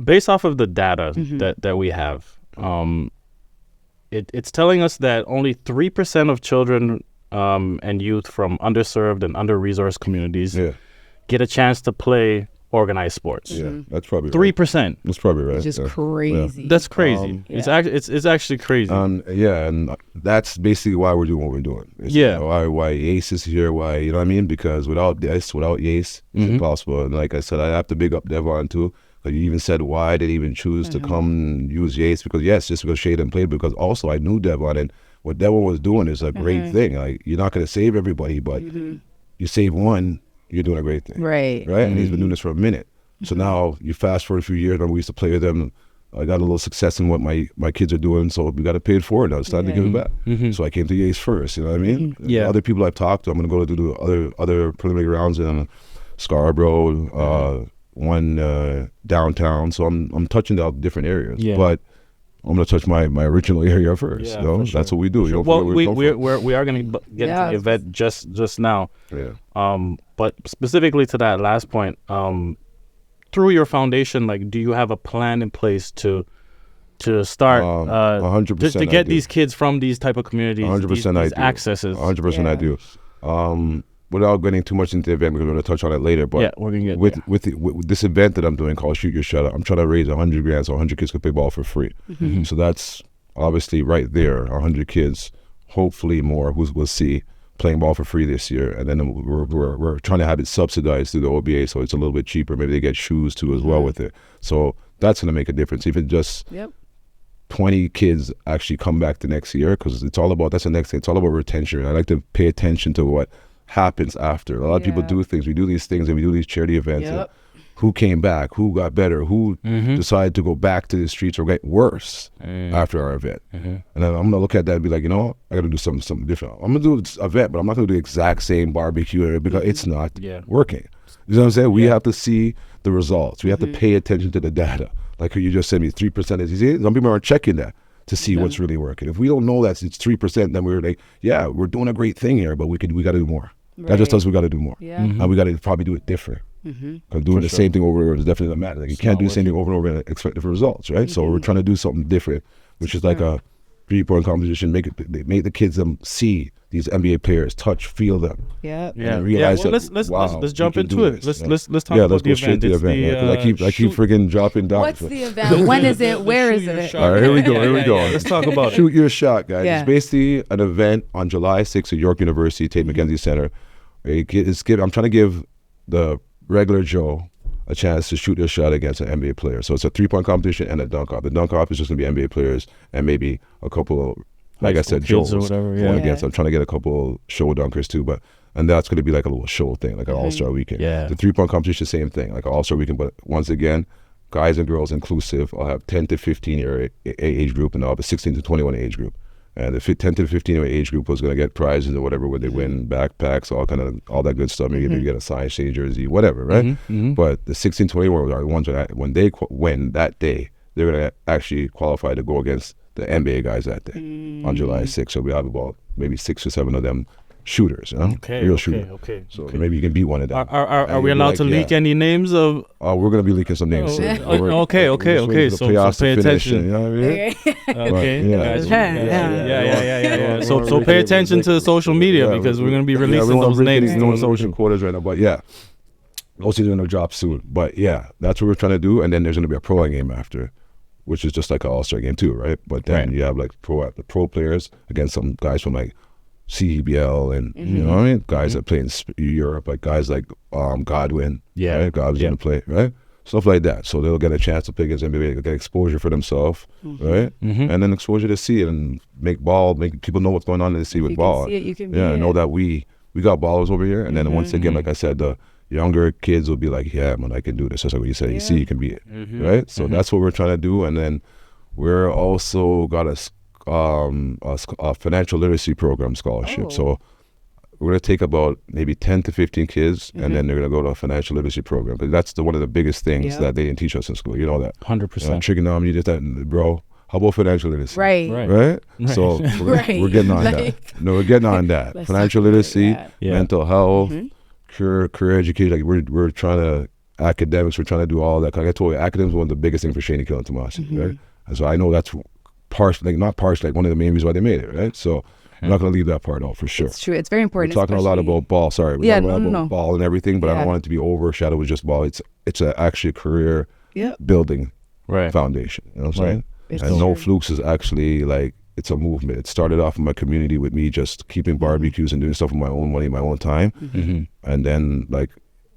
based off of the data that we have, it's telling us that only 3% of children and youth from underserved and under-resourced communities get a chance to play organized sports. Yeah, that's probably 3%. That's probably right. Which is crazy. That's crazy. It's actually crazy. And that's basically why we're doing what we're doing. It's why YAACE is here. Why, you know what I mean? Because without this, without YAACE, it's impossible. And like I said, I have to big up Devon too. Like you even said, why did he even choose to come and use YAACE? Because just because Shaden played, because also I knew Devon, and what Devon was doing is a great thing. Like you're not going to save everybody, but you save one, you're doing a great thing. Right. And he's been doing this for a minute. So now you fast forward a few years, when we used to play with them, I got a little success in what my kids are doing, so we got to pay it forward now. It's time to give it back. So I came to YAACE first, you know what I mean? Other people I've talked to, I'm going to go to do other preliminary rounds in Scarborough, one downtown, so I'm touching out different areas, but I'm gonna touch my original area first. Yeah, no? sure. That's what we do. Sure. Well, we are gonna get to the event just now. But specifically to that last point, through your foundation, like, do you have a plan in place to start 100% to get these kids from these type of communities 100% these accesses? 100% I do. Without getting too much into the event, we're going to touch on it later. But we're gonna get with this event that I'm doing called Shoot Your Shot, I'm trying to raise $100,000 so 100 kids can play ball for free. So that's obviously right there, 100 kids, hopefully more, who we'll see playing ball for free this year. And then we're trying to have it subsidized through the OBA, so it's a little bit cheaper. Maybe they get shoes too as well with it. So that's going to make a difference. Even just 20 kids actually come back the next year, because it's all about, that's the next thing. It's all about retention. I like to pay attention to what happens after. A lot of people do things. We do these things and we do these charity events. And who came back? Who got better? Who decided to go back to the streets or get worse after our event? And then I'm gonna look at that and be like, you know, I gotta do something different. I'm gonna do this event, but I'm not gonna do the exact same barbecue because it's not working. You know what I'm saying? We have to see the results. We have to pay attention to the data. Like you just said, me 3% is easy. Some people are checking that to see what's really working. If we don't know that it's 3%, then we're like, we're doing a great thing here, but we got to do more. That just tells us we got to do more. And we got to probably do it different. Because doing the same thing over and over is definitely not matter. Like you can't do the same thing over and over and expect different results, right? So we're trying to do something different, which is like a 3-point competition. Make the kids see these NBA players, touch, feel them. And realize let's jump into it. Let's talk about the event. I keep freaking dropping down. What's the event? When is it? Where is it? All right, here we go. Let's talk about it. Shoot Your Shot, guys. It's basically an event on July 6th at York University, Tate McKenzie Center. I'm trying to give the regular Joe a chance to shoot their shot against an NBA player. So it's a 3-point competition and a dunk off. The dunk off is just going to be NBA players and maybe a couple, like I said, Joes going against. I'm trying to get a couple show dunkers too, and that's going to be like a little show thing, like an all-star weekend. The 3-point competition, same thing, like an all-star weekend, but once again, guys and girls inclusive. I'll have 10 to 15 year age group, and I'll have a 16 to 21 age group. And the 10 to 15 year age group was going to get prizes or whatever, where they win backpacks, all that good stuff. Maybe you get a signed Shai jersey, whatever, right? But the 16 to 21 are the ones that when they win that day, they're going to actually qualify to go against the NBA guys that day on July 6th. So we have about maybe 6 or 7 of them shooters, you know? Real shooters. So maybe you can beat one of them. Are we allowed to leak any names of? We're going to be leaking some names. Okay. So pay attention. You know what I mean? So pay attention to social media because we're going to be releasing those names on social quarters right now. But those things are going to drop soon. But that's what we're trying to do. And then there's going to be a pro game after. which is just like an all-star game too, right? But then you have like the pro players against some guys from like CBL and you know what I mean, guys that play in Europe, like guys like Godwin, right? Godwin's gonna play, right? Stuff like that. So they'll get a chance to play against NBA, they'll get exposure for themselves, right? And then exposure to see it and make people know what's going on in the city with ball. Know that we got ballers over here. And then once again, like I said, the younger kids will be like, yeah, man, I can do this. Just like what you said, you see, you can be it, right? So that's what we're trying to do. And then we're also got a financial literacy program scholarship. So we're going to take about maybe 10 to 15 kids, and then they're going to go to a financial literacy program. But that's one of the biggest things that they didn't teach us in school. You know that. 100%. Trigonometry, just that, bro. How about financial literacy? Right. So we're getting on that. No, we're getting on that. Financial literacy, mental health, career education. Like we're trying to, academics, we're trying to do all that. Like I told you, academics is one of the biggest things for Shai and Nickeil and Tomasi, right? And so I know that's not partially, like one of the main reasons why they made it, right? So I'm not going to leave that part out for sure. It's true. It's very important. We're talking a lot about ball. Sorry. We're talking a lot about ball and everything, but I don't want it to be overshadowed with just ball. It's actually a career building foundation. You know what I'm saying? And No Flukes is actually like, it's a movement. It started off in my community with me just keeping barbecues and doing stuff with my own money, my own time. And then like,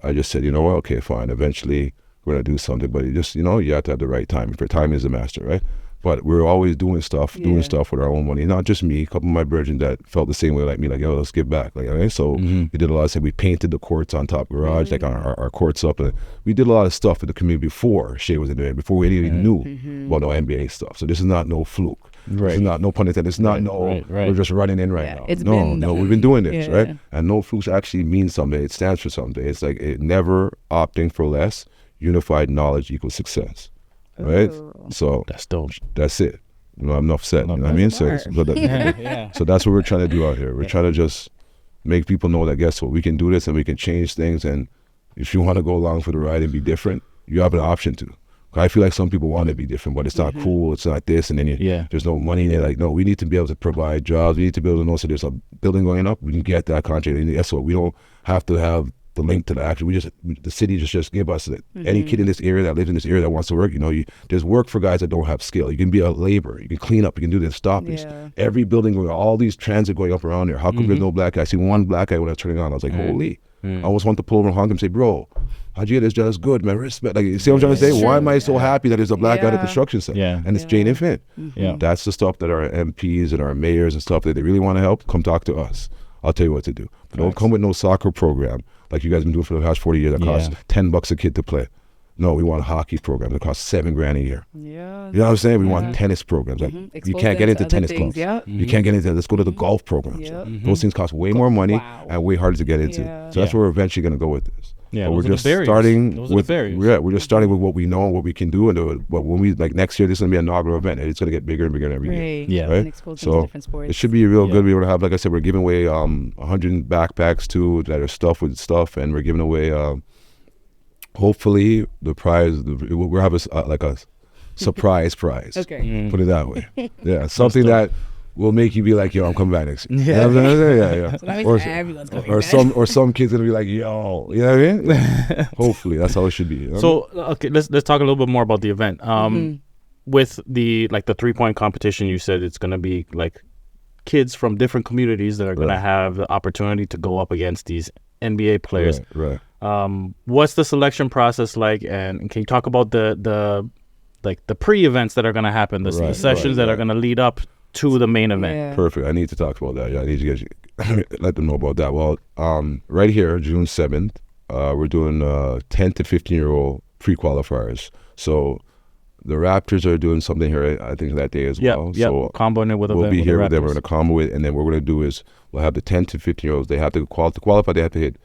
I just said, you know what? Okay, fine. Eventually we're going to do something, but you just, you have to have the right time. For time is the master, right? But we're always doing stuff with our own money. Not just me, a couple of my brethren that felt the same way like me, like, yo, let's give back. Like, right? So we did a lot of stuff. We painted the courts on top garage, like our courts up. And we did a lot of stuff in the community before Shai was in there, before we even knew about no NBA stuff. So this is not no fluke. This is not, no pun intended, it's not we're just running in right now. We've been doing this, right? And No Flukes actually means something. It stands for something. It's like never opting for less. Unified knowledge equals success. Right? So that's dope. That's it. Enough said. You know what I mean? So that's what we're trying to do out here. We're trying to just make people know that, guess what, we can do this and we can change things. And if you want to go along for the ride and be different, you have an option to. I feel like some people want to be different, but it's not cool. It's not this. And then there's no money. And they're like, no, we need to be able to provide jobs. We need to be able to know, so there's a building going up. We can get that contract. And guess what? We don't have to have the link to the action. The city just give us it. Any kid in this area that lives in this area that wants to work, there's work for guys that don't have skill. You can be a laborer, you can clean up, you can do this, stop this. Every building going, all these transit going up around there. How come there's no black guy? I see one black guy when I was turning on. I was like, holy. I almost want to pull over and honk him and say, bro, how'd you get this job? That's good, man. Respect. Like, you see what I'm trying to say? Why am I so happy that there's a black guy at the construction site? And it's Jane Infant. That's the stuff that our MPs and our mayors and stuff that they really want to help, come talk to us. I'll tell you what to do. But don't come with no soccer program like you guys have been doing for the past 40 years that costs $10 a kid to play. No, we want a hockey program that costs $7,000 a year. You know what I'm saying? We want tennis programs. Like you can't get into tennis clubs. You can't get into. Let's go to the golf programs. Those things cost way more money and way harder to get into. So that's where we're eventually going to go with this. But we're just starting with we're just starting with what we know and what we can do, and but when we like next year, this is gonna be an inaugural event, and it's gonna get bigger and bigger every year. Right? So it should be real good. We're gonna have, like I said, we're giving away 100 backpacks too that are stuffed with stuff, and we're giving away hopefully the prize. We'll have a surprise prize. Put it that way. Something that will make you be like, yo, I'm coming back next year. So that means everyone's coming back. Or some kids gonna be like, yo, you know what I mean? Hopefully, that's how it should be. So okay, let's talk a little bit more about the event. With the 3-point competition, you said it's gonna be like kids from different communities that are gonna have the opportunity to go up against these NBA players. What's the selection process like? And can you talk about the pre-events that are gonna happen, the sessions that are gonna lead up to the main event? Perfect. I need to talk about that. I need to let them know about that. Well, right here, June 7th, we're doing 10 to 15-year-old pre-qualifiers. So the Raptors are doing something here, I think, that day as well. So comboing it with we'll be here with them. We're going to combo it, and then what we're going to do is we'll have the 10 to 15-year-olds. They have to qualify. They have to hit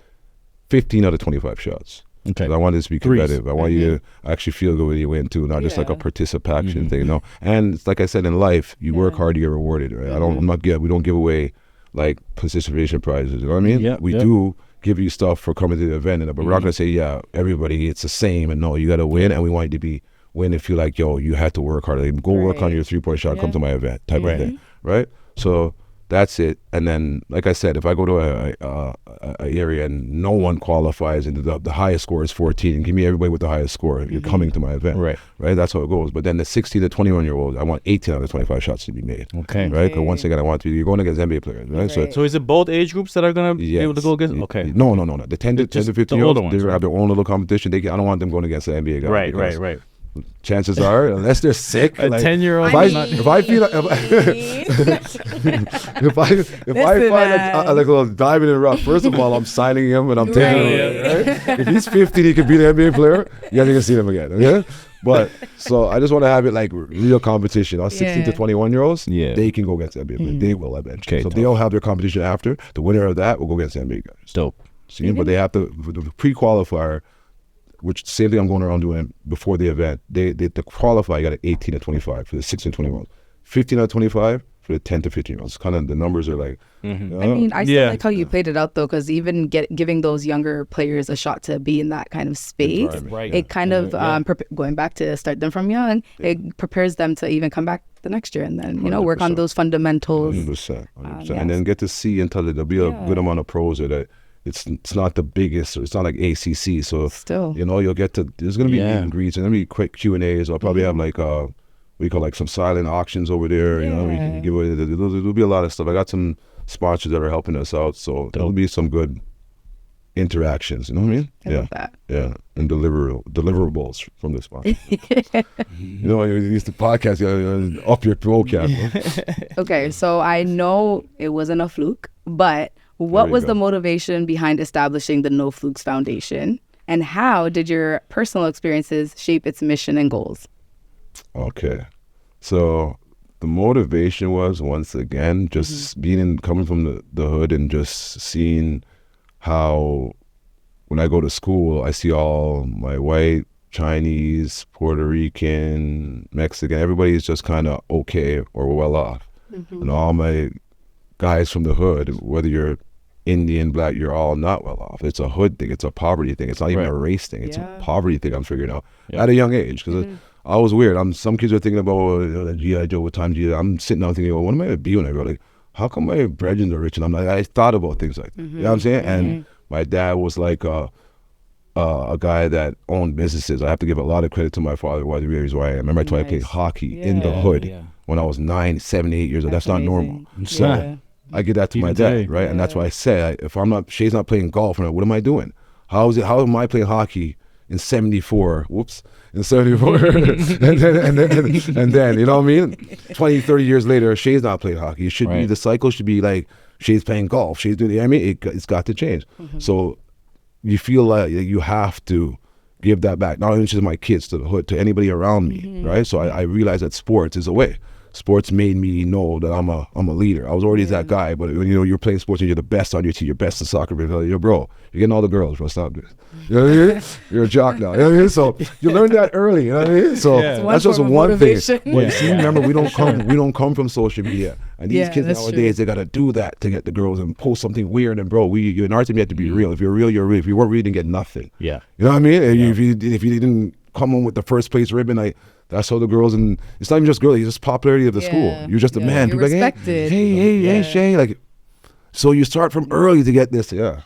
15 out of 25 shots. Okay. I want this to be competitive. I want you to actually feel good when you win too, not just like a participation thing, And it's like I said, in life, you work hard, you get rewarded. Right? We don't give away like participation prizes. You know what I mean? We do give you stuff for coming to the event, but we're not gonna say everybody it's the same. And no, you got to win, and we want you to win and feel like, yo, you had to work hard. Like, go work on your 3-point shot. Come to my event type of thing, right? So That's it. And then, like I said, if I go to a area and no one qualifies and the highest score is 14, give me everybody with the highest score. You're coming to my event. Right? That's how it goes. But then the 16 to 21-year-olds, I want 18 out of 25 shots to be made. Okay. Right? Because once again, you're going against NBA players. Right? So is it both age groups that are going to be able to go against? Okay. No. The 10 to 15-year-olds, they have their own little competition. I don't want them going against the NBA guys. Right. Chances are, unless they're sick, a 10-year-old. If I feel like, if I find like a little diamond in the rough, first of all, I'm signing him and I'm taking him. Right? If he's 15, he could be the NBA player. You guys can see him again. Okay. But so I just want to have it like real competition. Our 16 to 21-year-olds, they can go against the NBA players. They will eventually. Okay, so they all have their competition after. The winner of that will go against the NBA guys. Dope. See, but they have to the pre-qualifier. Which same thing I'm going around doing before the event. They to qualify, you got an 18 to 25 for the 16 to 21. 15 to 25 for the 10 to 15-year-olds. Kind of the numbers are like. I mean, I still like how you played it out though, because even giving those younger players a shot to be in that kind of space, it kind of going back to start them from young. It prepares them to even come back the next year and then work on those fundamentals. 100%. And then get to see until there'll be a good amount of pros that. It's not the biggest, or it's not like ACC. So still, you'll get to. There's gonna be meet and greets, and there'll be quick Q&As. I'll probably have like we call like some silent auctions over there. You know, we can give away. There'll be a lot of stuff. I got some sponsors that are helping us out, so there'll be some good interactions. You know what I mean? I love that. Yeah, and deliverables from the sponsor. You used to podcast, up your vocab. Okay, so I know it wasn't a fluke, but. What was the motivation behind establishing the No Flukes Foundation, and how did your personal experiences shape its mission and goals? Okay, so the motivation was, once again, just coming from the hood and just seeing how when I go to school, I see all my white, Chinese, Puerto Rican, Mexican, everybody's just kind of okay or well off. And all my guys from the hood, whether you're Indian, black, you're all not well off. It's a hood thing. It's a poverty thing. It's not even a race thing. It's a poverty thing I'm figuring out at a young age. Because I was weird. Some kids are thinking about G.I. Joe, what time G.I. I'm sitting down thinking, what am I going to be when I grow? Like, how come my brethren are rich? And I'm like, I thought about things like that. You know what I'm saying? And my dad was like a guy that owned businesses. I have to give a lot of credit to my father. Why the reason why I remember I told him I played hockey in the hood when I was 9, 7, 8 years old. That's not normal. So I give that to my dad, right? And that's why I say, if Shai's not playing golf, what am I doing? How am I playing hockey in 74? In 74. and then, you know what I mean? 20, 30 years later, Shai's not playing hockey. It should be, the cycle should be like, Shai's playing golf. Shai's doing, I mean, it's got to change. So you feel like you have to give that back, not only to my kids, to the hood, to anybody around me, right? So I realized that sports is a way. Sports made me know that I'm a leader. I was already that guy, but when you're playing sports and you're the best on your team, you're best in soccer, you're getting all the girls, bro. Stop this. You know what I mean? You're a jock now. You know what I mean? So you learn that early. You know what I mean? So that's just one thing. But see, remember, we don't come from social media, and these kids nowadays they gotta do that to get the girls and post something weird. And bro, you in our team you have to be real. If you're real, you're real. If you weren't real, you didn't get nothing. Yeah. You know what I mean? And if you didn't come home with the first place ribbon, that's how the girls, and it's not even just girls, it's just popularity of the school. You're just a man. You're people respected. Like, hey, Shay. Like, so you start from early to get this. Yeah.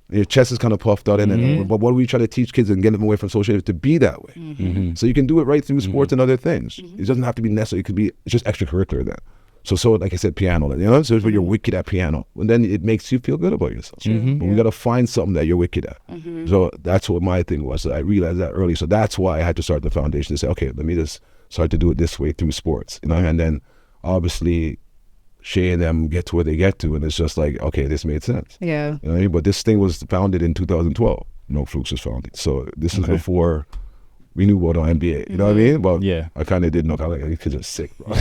Your chest is kind of puffed out. But what do we try to teach kids and get them away from social media to be that way? So you can do it right through sports and other things. It doesn't have to be necessary. It could be just extracurricular then. So like I said, piano, so when you're wicked at piano, and then it makes you feel good about yourself. But we got to find something that you're wicked at. So that's what my thing was. I realized that early. So that's why I had to start the foundation to say, okay, let me just start to do it this way through sports, and then obviously Shai and them get to where they get to, and it's just like, okay, this made sense. Yeah. You know what I mean? But this thing was founded in 2012. No Flukes was founded. So this is before we knew about the NBA, you know what I mean? But I kind of didn't know. Like, these kids are sick, bro.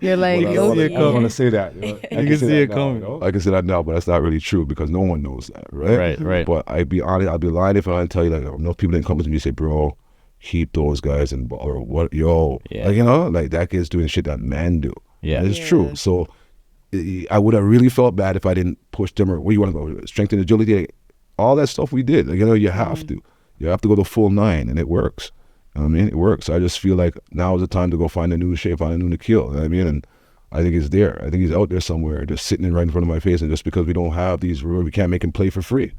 You're like, I don't want to say that. You can see it coming. I can say that now, but that's not really true because no one knows that, right? Right. But I'd be honest, I'd be lying if I didn't tell you, like, enough people didn't come to me and say, bro, keep those guys in ball, or what, like, like that kid's doing shit that men do. Yeah. It's true. So I would have really felt bad if I didn't push them, or where you want to go, strength and agility, like, all that stuff we did. Like, you have to. You have to go the full 9, and it works. You know what I mean? It works. I just feel like now is the time to go find a new Shai, find a new Nickeil. You know what I mean? And I think he's there. I think he's out there somewhere, just sitting right in front of my face. And just because we don't have these rules, we can't make him play for free.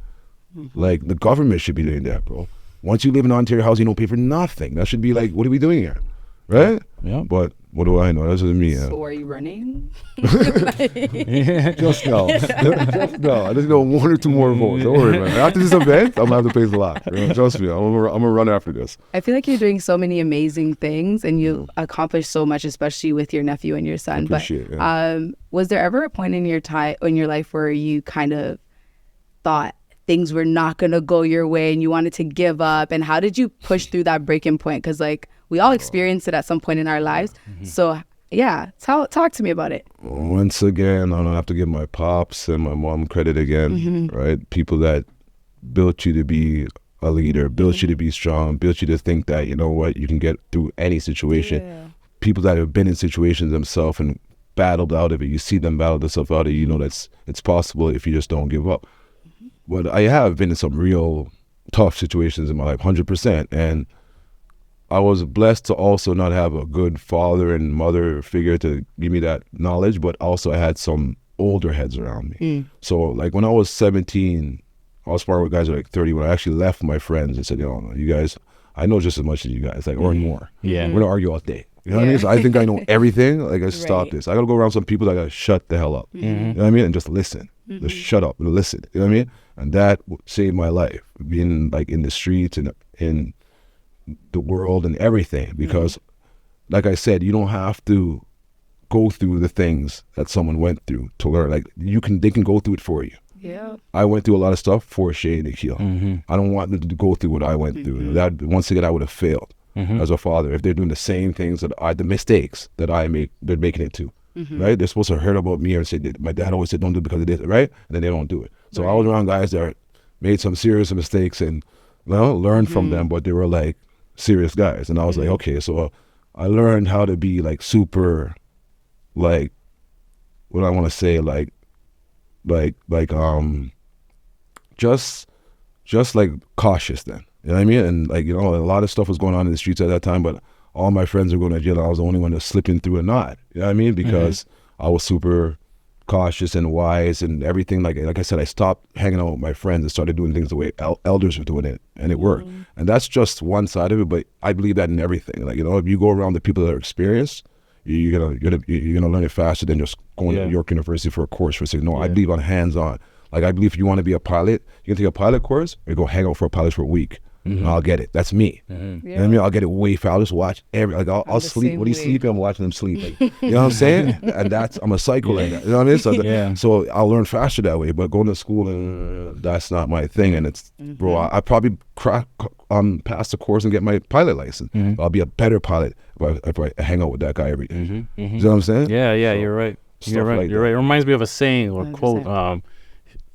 Like, the government should be doing that, bro. Once you live in Ontario housing, you don't pay for nothing. That should be like, what are we doing here? Right? Yeah. But what do I know? That's just me. So are you running? Just no. Just no. I just know 1 or 2 more votes. Don't worry, man. After this event, I'm going to have to pay a lot. Trust me. I'm going to run after this. I feel like you're doing so many amazing things and you accomplish so much, especially with your nephew and your son. Was there ever a point in your life where you kind of thought things were not going to go your way and you wanted to give up? And how did you push through that breaking point? Because like we all experience it at some point in our lives. So yeah, talk to me about it. Once again, I don't have to give my pops and my mom credit again, right? People that built you to be a leader, built you to be strong, built you to think that, you know what, you can get through any situation. Yeah. People that have been in situations themselves and battled out of it, you see them battle themselves out of it, you know that's it's possible if you just don't give up. But I have been in some real tough situations in my life, 100%. And I was blessed to also not have a good father and mother figure to give me that knowledge, but also I had some older heads around me. So like when I was 17, I was sparring with guys who were like 30. When I actually left my friends and said, you guys, I know just as much as you guys, like, or more. Yeah. We're going to argue all day. You know what I mean? So I think I know everything. Like, I stop this. I got to go around some people that I got to shut the hell up. You know what I mean? And just listen. Just shut up and listen. You know what I mean? And that saved my life, being like in the streets and in the world and everything. Because, like I said, you don't have to go through the things that someone went through to learn. Like, they can go through it for you. Yeah. I went through a lot of stuff for Shai and Nickeil. I don't want them to go through what I went through. That once again, I would have failed as a father if they're doing the same things the mistakes that I make. They're making it too. Right? They're supposed to hear about me and say, my dad always said, don't do it because of this, right? And then they don't do it. So I was around guys that made some serious mistakes and learned from them, but they were like serious guys. And I was like, okay, so I learned how to be like super, like, what do I want to say, just like cautious then. You know what I mean? And like, a lot of stuff was going on in the streets at that time, but all my friends were going to jail. I was the only one that's slipping through a knot. You know what I mean? Because I was super cautious and wise and everything. Like I said, I stopped hanging out with my friends and started doing things the way elders were doing it, and it worked. And that's just one side of it, but I believe that in everything. Like, if you go around the people that are experienced, you're gonna learn it faster than just going to York University for a course for saying, no, I believe on hands-on. Like, I believe if you want to be a pilot, you can take a pilot course or go hang out for a pilot for a week. I'll get it. That's me. You know what I mean? I'll get it way fast. I'll just watch I'll sleep. When he's sleeping, I'm watching him sleep. Like, you know what I'm saying? And I'm a psycho like that. You know what I mean? So I'll learn faster that way. But going to school, that's not my thing. And it's, bro, I probably pass the course and get my pilot license. I'll be a better pilot if I hang out with that guy every day. You know what I'm saying? Yeah, you're right. You're right. It reminds me of a saying or 100%. Quote.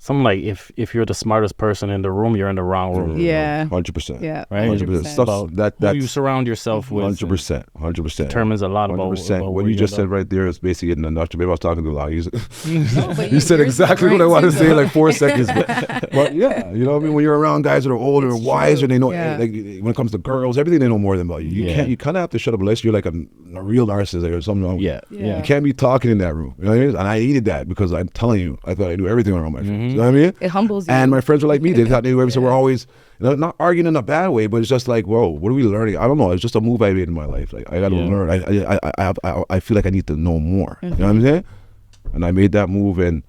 Something like, if you're the smartest person in the room, you're in the wrong room. Yeah. 100%. Yeah. Right? 100%. Stuff that who you surround yourself with 100%. determines a lot about 100%. What you just said right there is basically in a nutshell. Maybe I was talking too loud. You said exactly what I wanted to say in like 4 seconds. But yeah, you know what I mean? When you're around guys that are older, wiser, they know, like when it comes to girls, everything they know more than about you. You kind of have to shut up unless you're like a real narcissist or something wrong. Yeah. You can't be talking in that room. You know what I mean? And I needed that because I'm telling you, I thought I knew everything around my friends. You know what I mean? It humbles you. And my friends were like me. They thought they knew everything. So we're always not arguing in a bad way, but it's just like, whoa, what are we learning? I don't know. It's just a move I made in my life. Like, I got to learn. I feel like I need to know more. You know what I'm saying? And I made that move and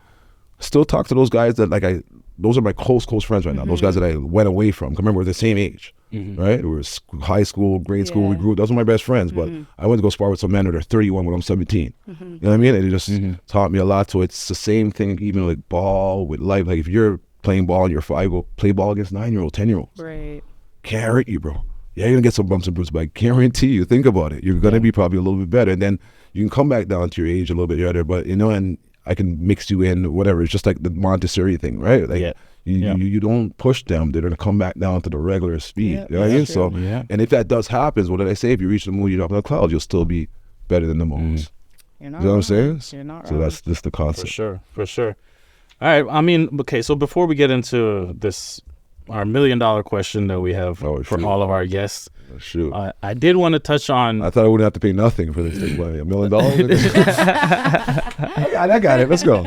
still talk to those guys that those are my close friends right now. Those guys that I went away from. Remember, we're the same age, right? We were high school, grade school. We grew. Those were my best friends. But I went to go spar with some men that are 31 when I'm 17. You know what I mean? And it just taught me a lot. So it's the same thing, even like ball with life. Like if you're playing ball and you're 5, go play ball against 9-year-old, 10-year-olds. Right. Can't hurt you, bro. Yeah, you're gonna get some bumps and bruises, but I guarantee you, think about it, you're gonna be probably a little bit better. And then you can come back down to your age a little bit better. But and I can mix you in, whatever. It's just like the Montessori thing, right? Like you don't push them; they're gonna come back down to the regular speed. You know what I mean? So, and if that does happen, what did I say? If you reach the moon, you're up in the clouds, you'll still be better than the moons. You know what I'm saying? You're not so wrong. that's just the concept. For sure. All right. I mean, okay. So before we get into this our $1 million question that we have for all of our guests. Shoot. I did want to touch on. I thought I wouldn't have to pay nothing for this thing. $1 million? I got it. Let's go.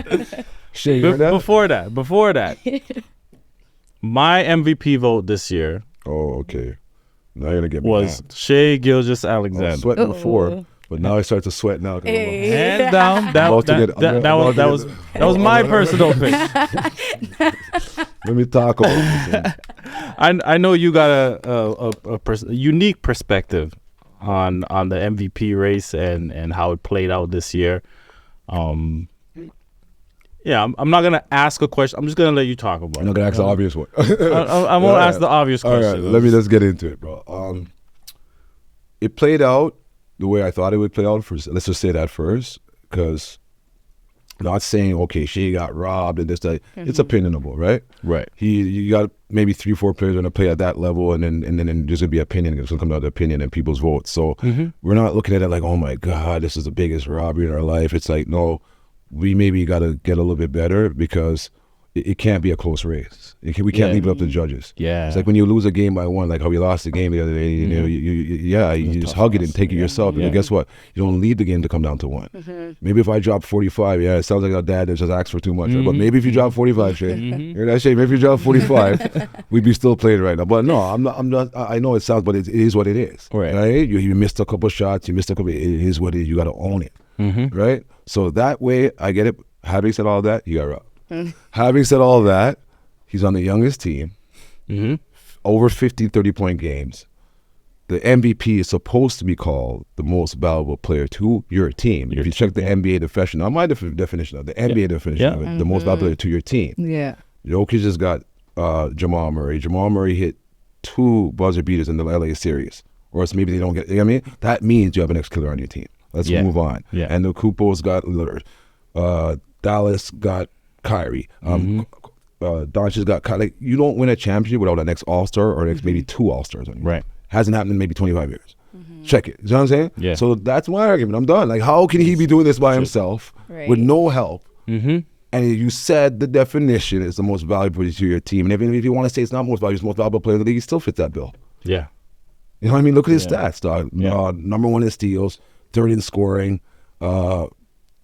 Shai, before that, my MVP vote this year. Oh, okay. Now you're gonna get me was Shai Gilgeous-Alexander. I was sweating before, but now I start to sweat now. Hands down, that was my personal pick. Let me talk about this. I know you got a unique perspective on the MVP race and how it played out this year. Yeah, I'm not gonna ask a question. I'm just gonna let you talk about it. I'm not gonna ask the obvious one. I'm gonna ask the obvious question. All right, let me just get into it, bro. It played out the way I thought it would play out. Let's just say that first, because not saying okay, Shai got robbed and this that. It's opinionable, right? Right. You got maybe 3-4 players going to play at that level, and then there's gonna be opinion. It's gonna come down to opinion and people's votes. So we're not looking at it like, oh my God, this is the biggest robbery in our life. It's like, no, we maybe got to get a little bit better because it can't be a close race. We can't leave it up to the judges. Yeah. It's like when you lose a game by 1, like how we lost the game the other day, you know, you just hug it and take it yourself. And guess what? You don't leave the game to come down to 1. Maybe if I drop 45, it sounds like our dad just asked for too much. Right? But maybe if you drop 45, Shai, hear that, Shai? Maybe if you drop 45, we'd be still playing right now. But no, I'm not. I know it sounds, but it is what it is. Right? You missed a couple shots. You missed a couple. It is what it is. You got to own it. Right? So that way, I get it. Having said all that, you got robbed. Having said all that, he's on the youngest team, over 50, 30-point games. The MVP is supposed to be called the most valuable player to your team. If you check the NBA definition, not my definition of the NBA definition of it, the most valuable player to your team. Yeah. Jokic just got Jamal Murray. Jamal Murray hit 2 buzzer beaters in the LA series, or else maybe they don't get. You know what I mean? That means you have an ex-killer on your team. Let's move on. Yeah. And the Kupo's got Lillard. Dallas got Kyrie. Doncic got Kyrie. Like, you don't win a championship without an next All-Star or next maybe 2 All-Stars on you. Right. Hasn't happened in maybe 25 years. Check it. You know what I'm saying? Yeah. So that's my argument. I'm done. Like, how can he be doing this by himself with no help? And you said the definition is the most valuable to your team. And even if you want to say it's not most valuable, it's the most valuable player in the league, he still fits that bill. Yeah. You know what I mean? Look at his stats, dog. Number 1 in steals, 3rd in scoring,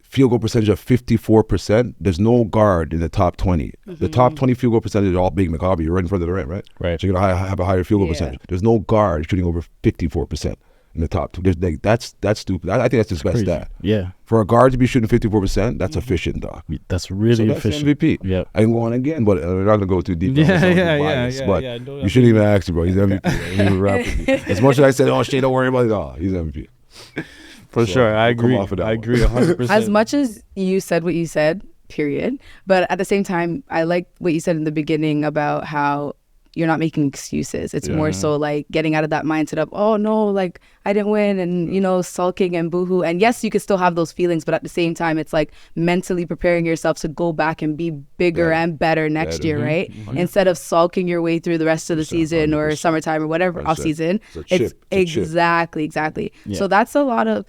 field goal percentage of 54%. There's no guard in the top 20. The top 20 field goal percentage are all big McCobbie. You're right in front of the rim, right? Right. So you're going to have a higher field goal percentage. There's no guard shooting over 54% in the top 2. That's stupid. I think that's his best stat. Yeah. For a guard to be shooting 54%, that's efficient, dog. That's really efficient. That's MVP. Yeah. I can go on again, but we're not going to go too deep. But you shouldn't even ask him, bro. He's MVP. As much as I said, oh, Shai, don't worry about it. Oh, he's MVP. For sure, I agree. I agree 100%. As much as you said what you said, period. But at the same time, I like what you said in the beginning about how you're not making excuses. It's more so like getting out of that mindset of, oh no, like I didn't win, and you know, sulking and boohoo. And yes, you could still have those feelings, but at the same time, it's like mentally preparing yourself to go back and be bigger and better next year, right? Instead of sulking your way through the rest of the season or summertime or whatever off season. It's exactly. Yeah. So that's a lot of.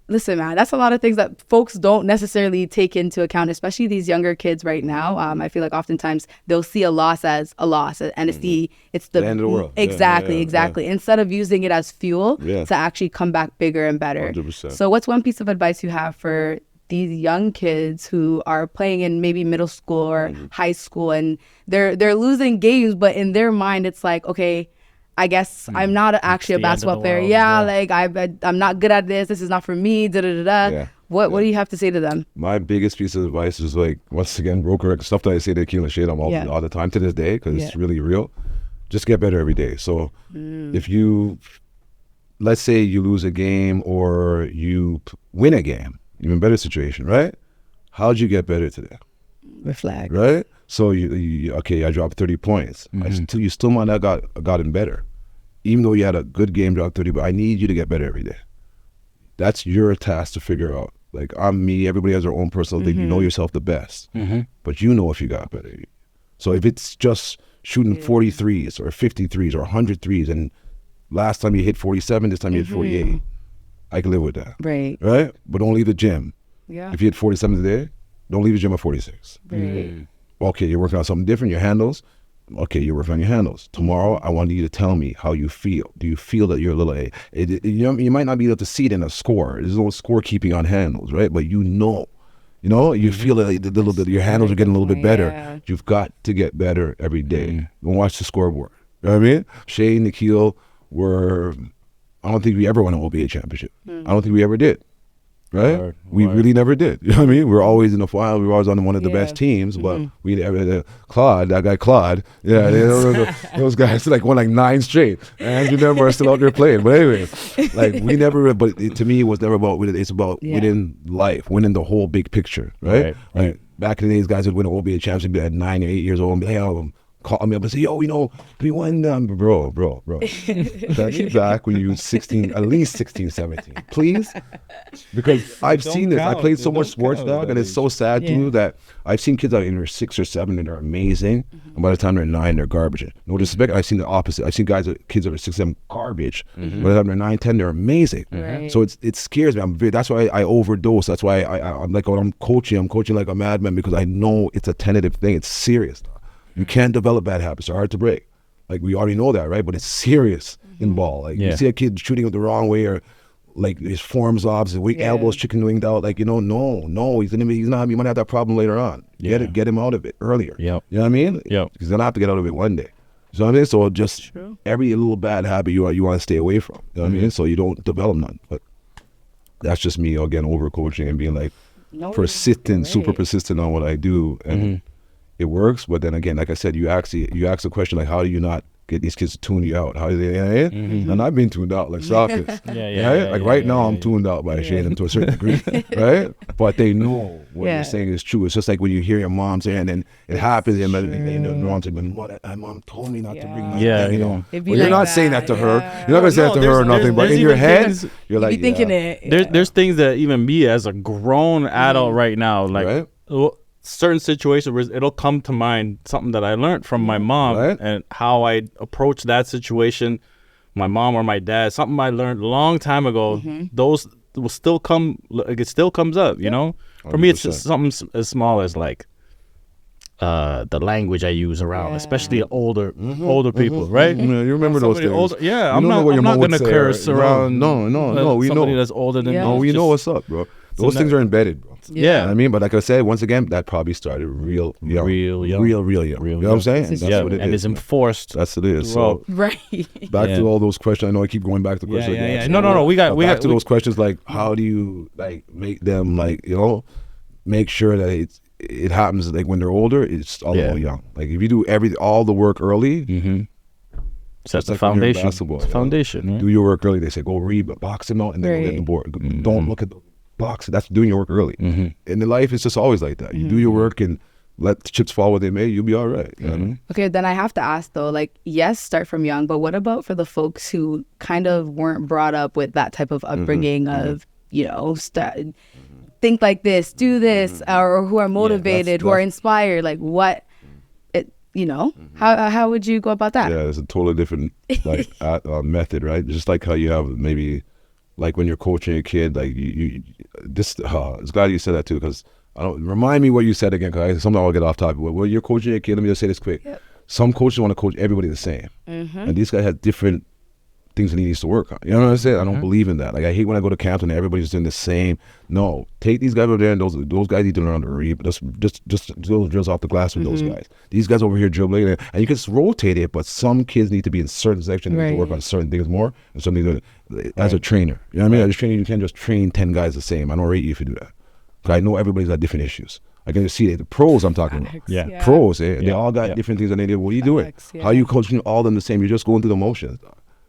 Listen, man, that's a lot of things that folks don't necessarily take into account, especially these younger kids right now. I feel like oftentimes they'll see a loss as a loss, and it's the end of the world. Exactly. Instead of using it as fuel to actually come back bigger and better. 100%. So what's one piece of advice you have for these young kids who are playing in maybe middle school or high school, and they're losing games, but in their mind it's like, okay, I guess I'm not actually a basketball player. Like I'm not good at this. This is not for me. What do you have to say to them? My biggest piece of advice is, like, once again, broker stuff that I say to Nickeil and Shai all the time to this day, because it's really real. Just get better every day. So if you, let's say you lose a game or you win a game, even better situation, right? How'd you get better today? Reflect. Right? So I dropped 30 points. You still might not gotten better. Even though you had a good game, dropped 30, but I need you to get better every day. That's your task to figure out. Like, I'm me, everybody has their own personal thing. You know yourself the best. But you know if you got better. So if it's just shooting 40 threes or 50 threes or 100 threes, and last time you hit 47, this time you hit 48, I can live with that. Right? But don't leave the gym. Yeah. If you hit 47 today, don't leave the gym at 46. Okay, you're working on something different, your handles. okay, you're working on your handles. Tomorrow, I want you to tell me how you feel. Do you feel that you're a little, you might not be able to see it in a score. There's no scorekeeping on handles, right? But you feel it a little bit, your handles are getting a little bit better. Yeah. You've got to get better every day. Go watch the scoreboard. You know what I mean? Shai and Nickeil I don't think we ever won an OBA championship. I don't think we ever did. Right? We really never did. You know what I mean? We were always in the final. We were always on one of the best teams, but we never, Claude, those guys won 9 straight. And you never are still out there playing. But anyway, we never, but to me, it was never about winning. It's about winning life, winning the whole big picture, right? Like back in the days, guys would win an OBA championship at 9 or 8 years old and be like, call me up and say, yo, we won, bro. Get back when you were 16, at least 16, 17, please. Because I've seen this. I played so much sports, dog, and it's so sad too that I've seen kids out in their 6 or 7 and they're amazing, and by the time they're 9, they're garbage. No disrespect, I've seen the opposite. I've seen kids that are 6, 7, garbage. By the time they're 9, 10, they're amazing. So it scares me. That's why I overdose. That's why I'm like, when I'm coaching like a madman, because I know it's a tentative thing. It's serious, dog. You can't develop bad habits. They're hard to break. We already know that, right? But it's serious in ball. You see a kid shooting it the wrong way, or his form's off, his weak elbows chicken winged out. No, he's not. You might have that problem later on. Get him out of it earlier. You know what I mean? He's gonna have to get out of it one day. You know what I mean? So just every little bad habit you want to stay away from. You know what I mean? So you don't develop none. But that's just me again overcoaching and being persistent, super persistent on what I do, and it works. But then again, like I said, you ask the question, how do you not get these kids to tune you out? How do they? And I've been tuned out like sockets. Right now, I'm tuned out by Shai to a certain degree, right? But they know what you're saying is true. It's just like when you hear your mom say, and then it happens, and the mom says, "My mom told me not to bring my thing." You're not saying that to her. You're not gonna say that to her or nothing. But in your head, you're like, thinking it. There's things that even me as a grown adult right now, certain situations where it'll come to mind something that I learned from my mom and how I approach that situation, my mom or my dad, something I learned a long time ago. Those will still come, it still comes up, you know? For 100%. Me, it's just something as small as the language I use around, especially older people, right? You remember those things. I'm not going to curse around we somebody know. that's older than me. No, we know what's up, bro. Those things are embedded, bro. Yeah. I mean, but like I said, once again, that probably started real young. Real young. You know what I'm saying? And that's what it is. And it's enforced. That's what it is. So, back to all those questions. I know I keep going back to questions. No. We got those questions, how do you make them make sure that it happens when they're older, it's all young. If you do all the work early, sets the foundation. Basketball, foundation. Right? Do your work early. They say go read, but box them out and then go get the board. Don't look at the box. That's doing your work early. And in life, it's just always like that. You do your work and let the chips fall where they may. You'll be all right. You know what I mean? Okay, then I have to ask though, yes, start from young, but what about for the folks who kind of weren't brought up with that type of upbringing of think like this, do this, or who are motivated, who are inspired? How would you go about that? Yeah, it's a totally different method, right? Just like how you have maybe when you're coaching a kid, it's glad you said that too, because remind me what you said again, because sometimes I'll get off topic. When you're coaching a kid, let me just say this quick. Some coaches want to coach everybody the same, and these guys have different things that he needs to work on. You know what I'm saying? I don't believe in that. I hate when I go to camps and everybody's doing the same. No, take these guys over there, and those guys need to learn to read. Just do those drills off the glass with those guys. These guys over here dribbling, and you can just rotate it, but some kids need to be in certain sections to work on certain things more, and some things as a trainer. You know what I mean? As a trainer, you can't just train 10 guys the same. I don't rate you if you do that. Because I know everybody's got different issues. I can just see it. The pros I'm talking about. Pros, they all got different things that they do. What are you doing? How are you coaching all of them the same? You're just going through the motions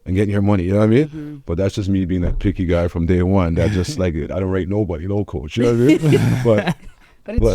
and getting your money, you know what I mean? But that's just me being that picky guy from day one. That just I don't rate nobody, no coach, you know what I mean? But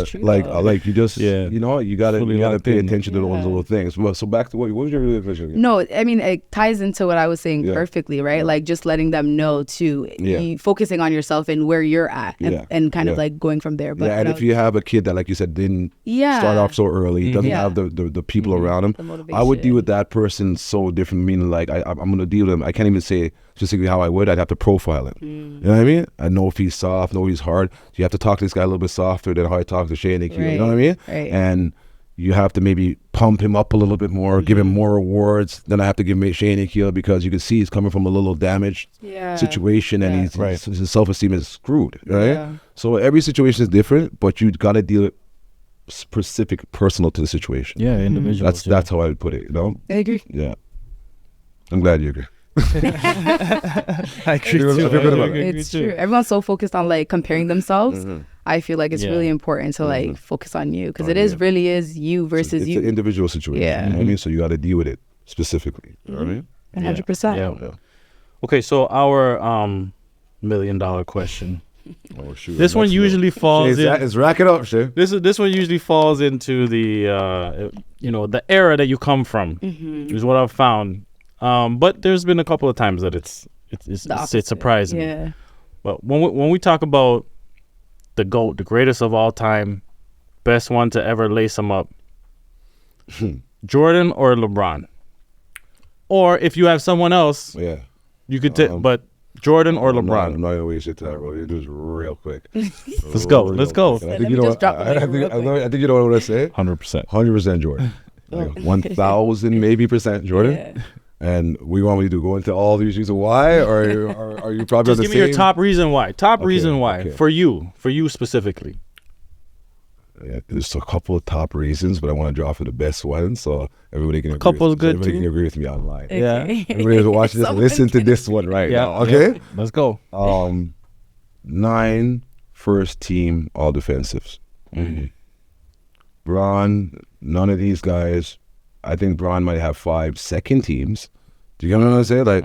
true, you just, you gotta pay attention to those little things. Well, so back to what was your real question again? No, I mean, it ties into what I was saying perfectly, right? Just letting them know to focusing on yourself and where you're at and kind of going from there. But and if you have a kid that, like you said, didn't start off so early, doesn't have the people around him, I would deal with that person so different, meaning I'm going to deal with him. I can't even say specifically how I would. I'd have to profile him. You know what I mean? I know if he's soft, know he's hard. So you have to talk to this guy a little bit softer than how I talk to Shai and Nickeil. You know what I mean? Right. And you have to maybe pump him up a little bit more, give him more awards. Then I have to give Shai and Nickeil because you can see he's coming from a little damaged situation and his self-esteem is screwed, right? Yeah. So every situation is different, but you got to deal with specific, personal to the situation. Yeah, individual. That's how I would put it, you know? I agree. Yeah. I'm glad you agree. I agree too. It's true. Everyone's so focused on like comparing themselves. I feel like it's really important to like focus on you because really is you versus you. It's an individual situation. Yeah. You know what I mean? So you got to deal with it specifically. You know what I mean? 100%. Yeah. Okay, so our $1 million question. Oh, shoot. This one usually falls in. It's rack it up, shit. This one usually falls into the the era that you come from. Is what I've found. But there's been a couple of times that it's surprising. Yeah. But when we talk about the GOAT, the greatest of all time, best one to ever lace them up, Jordan or LeBron? Or if you have someone else, you could take, but Jordan or LeBron? I'm not gonna waste your time, bro. You do this real quick. Let's go. I think you know what I think you know what I say. 100%. 100% Jordan. Like 1,000 maybe percent Jordan. Yeah. And we want me to go into all these reasons why, or are you probably just give me your top reason why? Reason why for you specifically. Yeah, there's a couple of top reasons, but I want to draw for the best one, so everybody can agree. Everybody can agree with me online. Okay. Yeah, everybody who's watching this, listen to this one right now. Okay, let's go. 9 first team all defensives. Bron, none of these guys. I think Bron might have 5 second teams. Do you get what I'm saying? Like,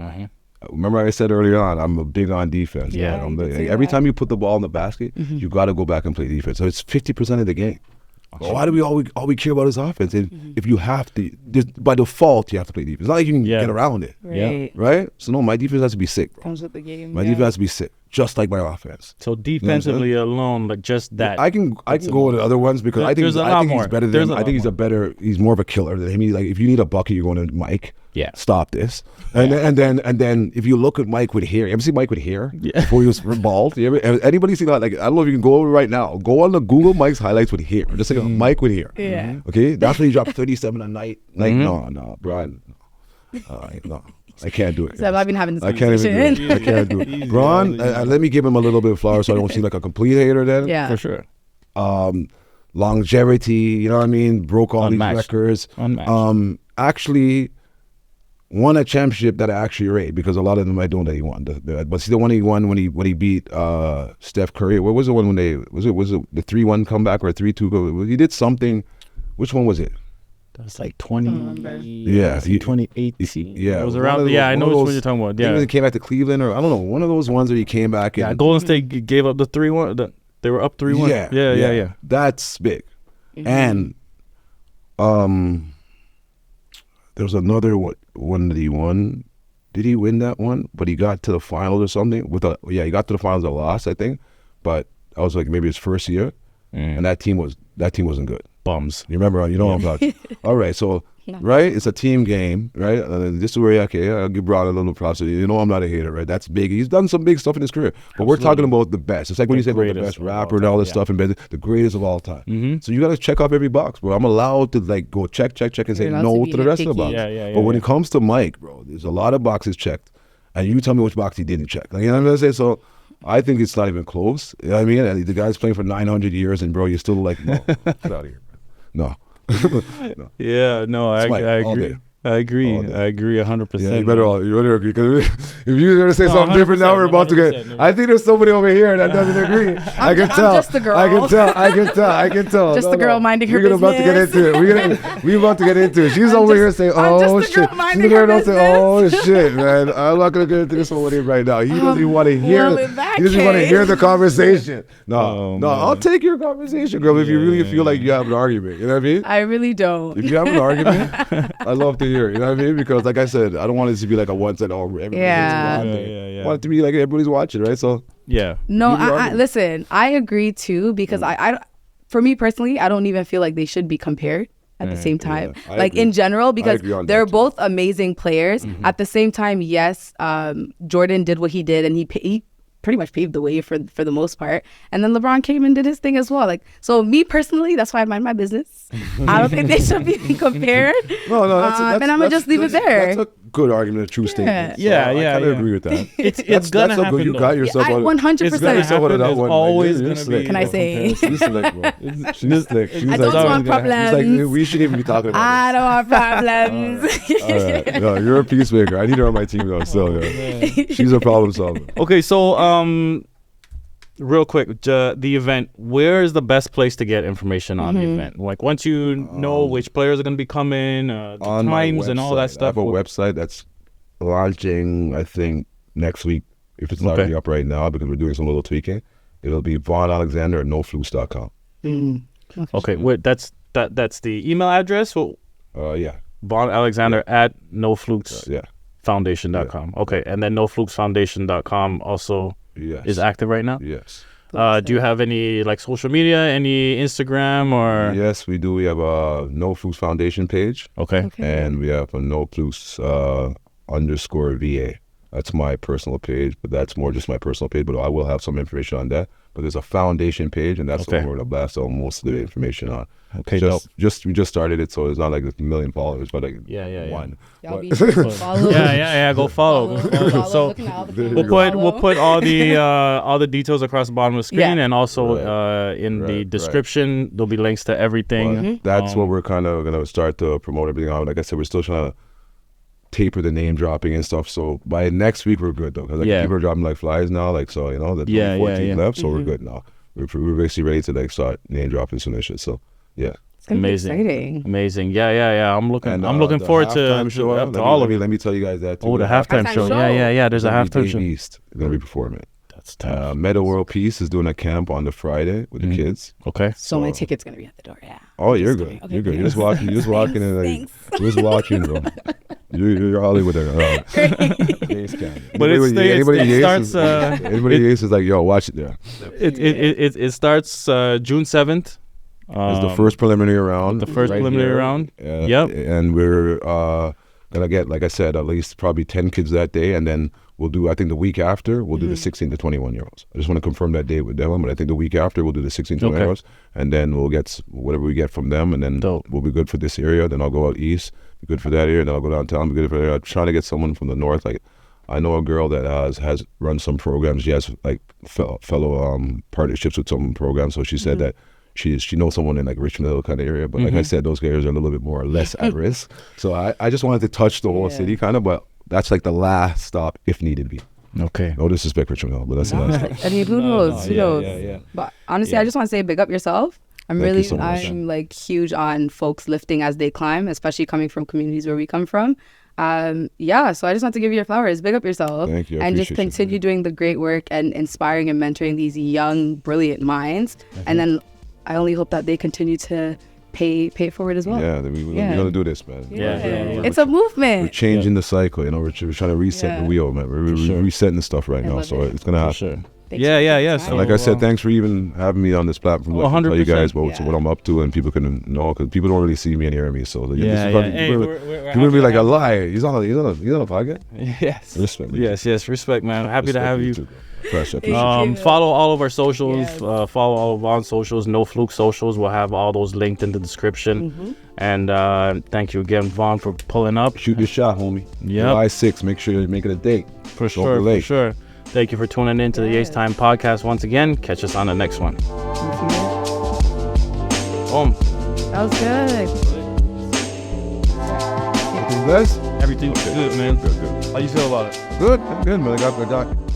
remember I said earlier on, I'm big on defense. Yeah. Every time you put the ball in the basket, you got to go back and play defense. So it's 50% of the game. Well, why do we all we care about is offense? And if you have to, by default, you have to play defense. It's not like you can get around it. Right? So no, my defense has to be sick, bro. Comes with the game. My defense has to be sick, just like my offense. So defensively alone, like just that. I can go with the other ones because I think he's better than him. I think he's more of a killer than him. Like if you need a bucket, you're going to Mike. Yeah. Stop this. And then if you look at Mike with hair, you ever see Mike with hair before he was bald? Anybody see that? Like I don't know if you can go over right now. Go on the Google Mike's highlights with hair. Just like Mike with hair. Yeah. Okay, that's when he dropped 37 a night. Like no, Brian. No. I can't do it. So I've been having this I can't even do it. I can't do it. Bron, let me give him a little bit of flowers so I don't seem like a complete hater then. Yeah. For sure. Longevity, you know what I mean? Broke all these records. Unmatched. Actually won a championship that I actually rate because a lot of them I don't know that he won. But see the one he won when he beat Steph Curry. What was the one when they was it the 3-1 comeback or a 3-2 go? He did something. Which one was it? That was like 20. Yeah, 2018. Yeah, it was around. I know which one you're talking about. Yeah, he came back to Cleveland or I don't know, one of those ones where he came back. Yeah, Golden State gave up the 3-1. They were up 3-1. Yeah. That's big. And there was another one that he won. Did he win that one? But he got to the finals or something. He got to the finals and lost, I think. But I was like maybe his first year, and that team wasn't good. Bums. You remember? You know what I'm talking. All right, so right, it's a team game, right? This is where I'll give Bron a little props. You know I'm not a hater, right? That's big. He's done some big stuff in his career, but we're talking about the best. It's like when you say about the best rapper and all this stuff, and the greatest of all time. So you got to check off every box, bro. I'm allowed to like go check, and say no to the rest of the box. But when it comes to Mike, bro, there's a lot of boxes checked, and you tell me which box he didn't check. Like, you know what I'm saying? So I think it's not even close. You know what I mean? And the guy's playing for 900 years, and bro, you're still like, no, get out of here, bro. No. No. Yeah, no, I agree. I agree 100%. Yeah, you better agree because if you're gonna say something different now, we're about to get. I think there's somebody over here that doesn't agree. I can tell. I'm just the girl. I can tell. Just the girl minding her business. We're about to get into it. We're about to get into it. She's over here saying, "Oh shit." She's over here saying, "Oh shit, man." I'm not gonna get into this one with him right now. He doesn't even want to hear. He doesn't want to hear the conversation. No, I'll take your conversation, girl. If you really feel like you have an argument, you know what I mean? I really don't. If you have an argument, I love to hear it. You know what I mean? Because like I said, I don't want it to be like a one-sided everybody. I want it to be like everybody's watching, right? So no, listen, I agree too because I for me personally, I don't even feel like they should be compared at the same time. Like in general, because they're both amazing players. At the same time, yes, Jordan did what he did, and he pretty much paved the way for the most part. And then LeBron came and did his thing as well. Like, so me personally, that's why I mind my business. I don't think they should be compared. No, that's and I'm gonna just leave it there. That's a good argument, a true statement. So I kind of agree with that. It's gonna happen. Good. You got yourself 100%. Always gonna be. Can I say? She's slick, bro. She's slick. I don't want problems. She's like, we shouldn't even be talking about I don't want problems. All right. No, you're a peacemaker. I need her on my team though. So yeah. She's a problem solver. Okay, so real quick, the event. Where is the best place to get information on the event? Like once you know which players are going to be coming, the times and all that stuff. I have a website that's launching, I think, next week. If it's not already up right now, because we're doing some little tweaking, it'll be Vaughan Alexander at noflukes.com. Okay, wait, that's the email address. Yeah. Vaughan Alexander at No Flukes Foundation.com. Yeah. Okay, and then NoFlukesFoundation.com also is active right now? Yes. Do you have any like social media, any Instagram or? Yes, we do. We have a No Flukes Foundation page. Okay. And we have a No Flukes _VA. That's my personal page, but that's more just my personal page. But I will have some information on that. But there's a foundation page, and that's the one we're gonna blast out most of the information on. Okay, we just started it, so it's not like a million followers, but like one. Follow. Go follow. So we'll put all the details across the bottom of the screen, and also in the description there'll be links to everything. That's what we're kind of gonna start to promote everything on. Like I said, we're still trying to taper the name dropping and stuff, so by next week we're good though, because people are dropping like flies now, like, so you know that 14 left, so we're good now. We're basically ready to like start name dropping soon and shit. So yeah, it's gonna be exciting. Amazing. Yeah. I'm looking forward to all of it. Let me tell you guys that too. Oh, the halftime show. Yeah. There's a halftime show. East is gonna be performing. That's tough. Meta World Peace is doing a camp on the Friday with the kids. Okay. So my ticket's gonna be at the door. Yeah. Oh, you're good. Okay, you're good. You're just walking and like, you're just walking, bro. You're Hollywood there. But it starts. Anybody Yace is like, yo, watch it there. It starts June 7th. It's the first preliminary round. Yep. And we're gonna get, like I said, at least probably 10 kids that day, and then we'll do, I think the week after, we'll do the 16 to 21 year olds. I just want to confirm that date with them, but I think the week after we'll do the 16 to 21 year olds, and then we'll get whatever we get from them, and then we'll be good for this area. Then I'll go out east, be good for that area, then I'll go downtown, be good for that area. I'm trying to get someone from the north. Like, I know a girl that has run some programs. She has like fellow partnerships with some programs, so she said that she knows someone in like Richmond Hill kind of area, but like I said, those areas are a little bit more or less at risk. So I just wanted to touch the whole city kind of, but that's like the last stop if needed be. Okay. No disrespect, Richmond Hill, but that's the last stop. I mean, who knows? Yeah. But honestly, I just want to say big up yourself. I'm like huge on folks lifting as they climb, especially coming from communities where we come from. So I just want to give you your flowers. Big up yourself. Thank you. And just continue doing the great work and inspiring and mentoring these young, brilliant minds. And then I only hope that they continue to pay it forward as well. Yeah, we're gonna do this, man. Yeah. It's a movement. We're changing the cycle, you know. We're trying to reset the wheel, man. We're resetting the stuff right now, so it's gonna happen. Sure. Yeah. So, like I said, thanks for even having me on this platform. Like, to tell you guys what I'm up to, and people can know, because people don't really see me and hear me. So people be like, a lie. He's on a podcast. Yes. Respect. Yes. Respect, man. Happy to have you. Too, pressure. Follow all of our socials. Follow all of our socials. No Fluke socials. We'll have all those linked in the description. And thank you again, Vaughan, for pulling up. Shoot your shot, homie. Yeah. July 6th. Make sure you make it a date. For sure. Thank you for tuning in to the YAAACE Time podcast once again. Catch us on the next one. Boom. That was good. Everything blessed? Everything's good, man. Good. How you feel about it? Good, man. I got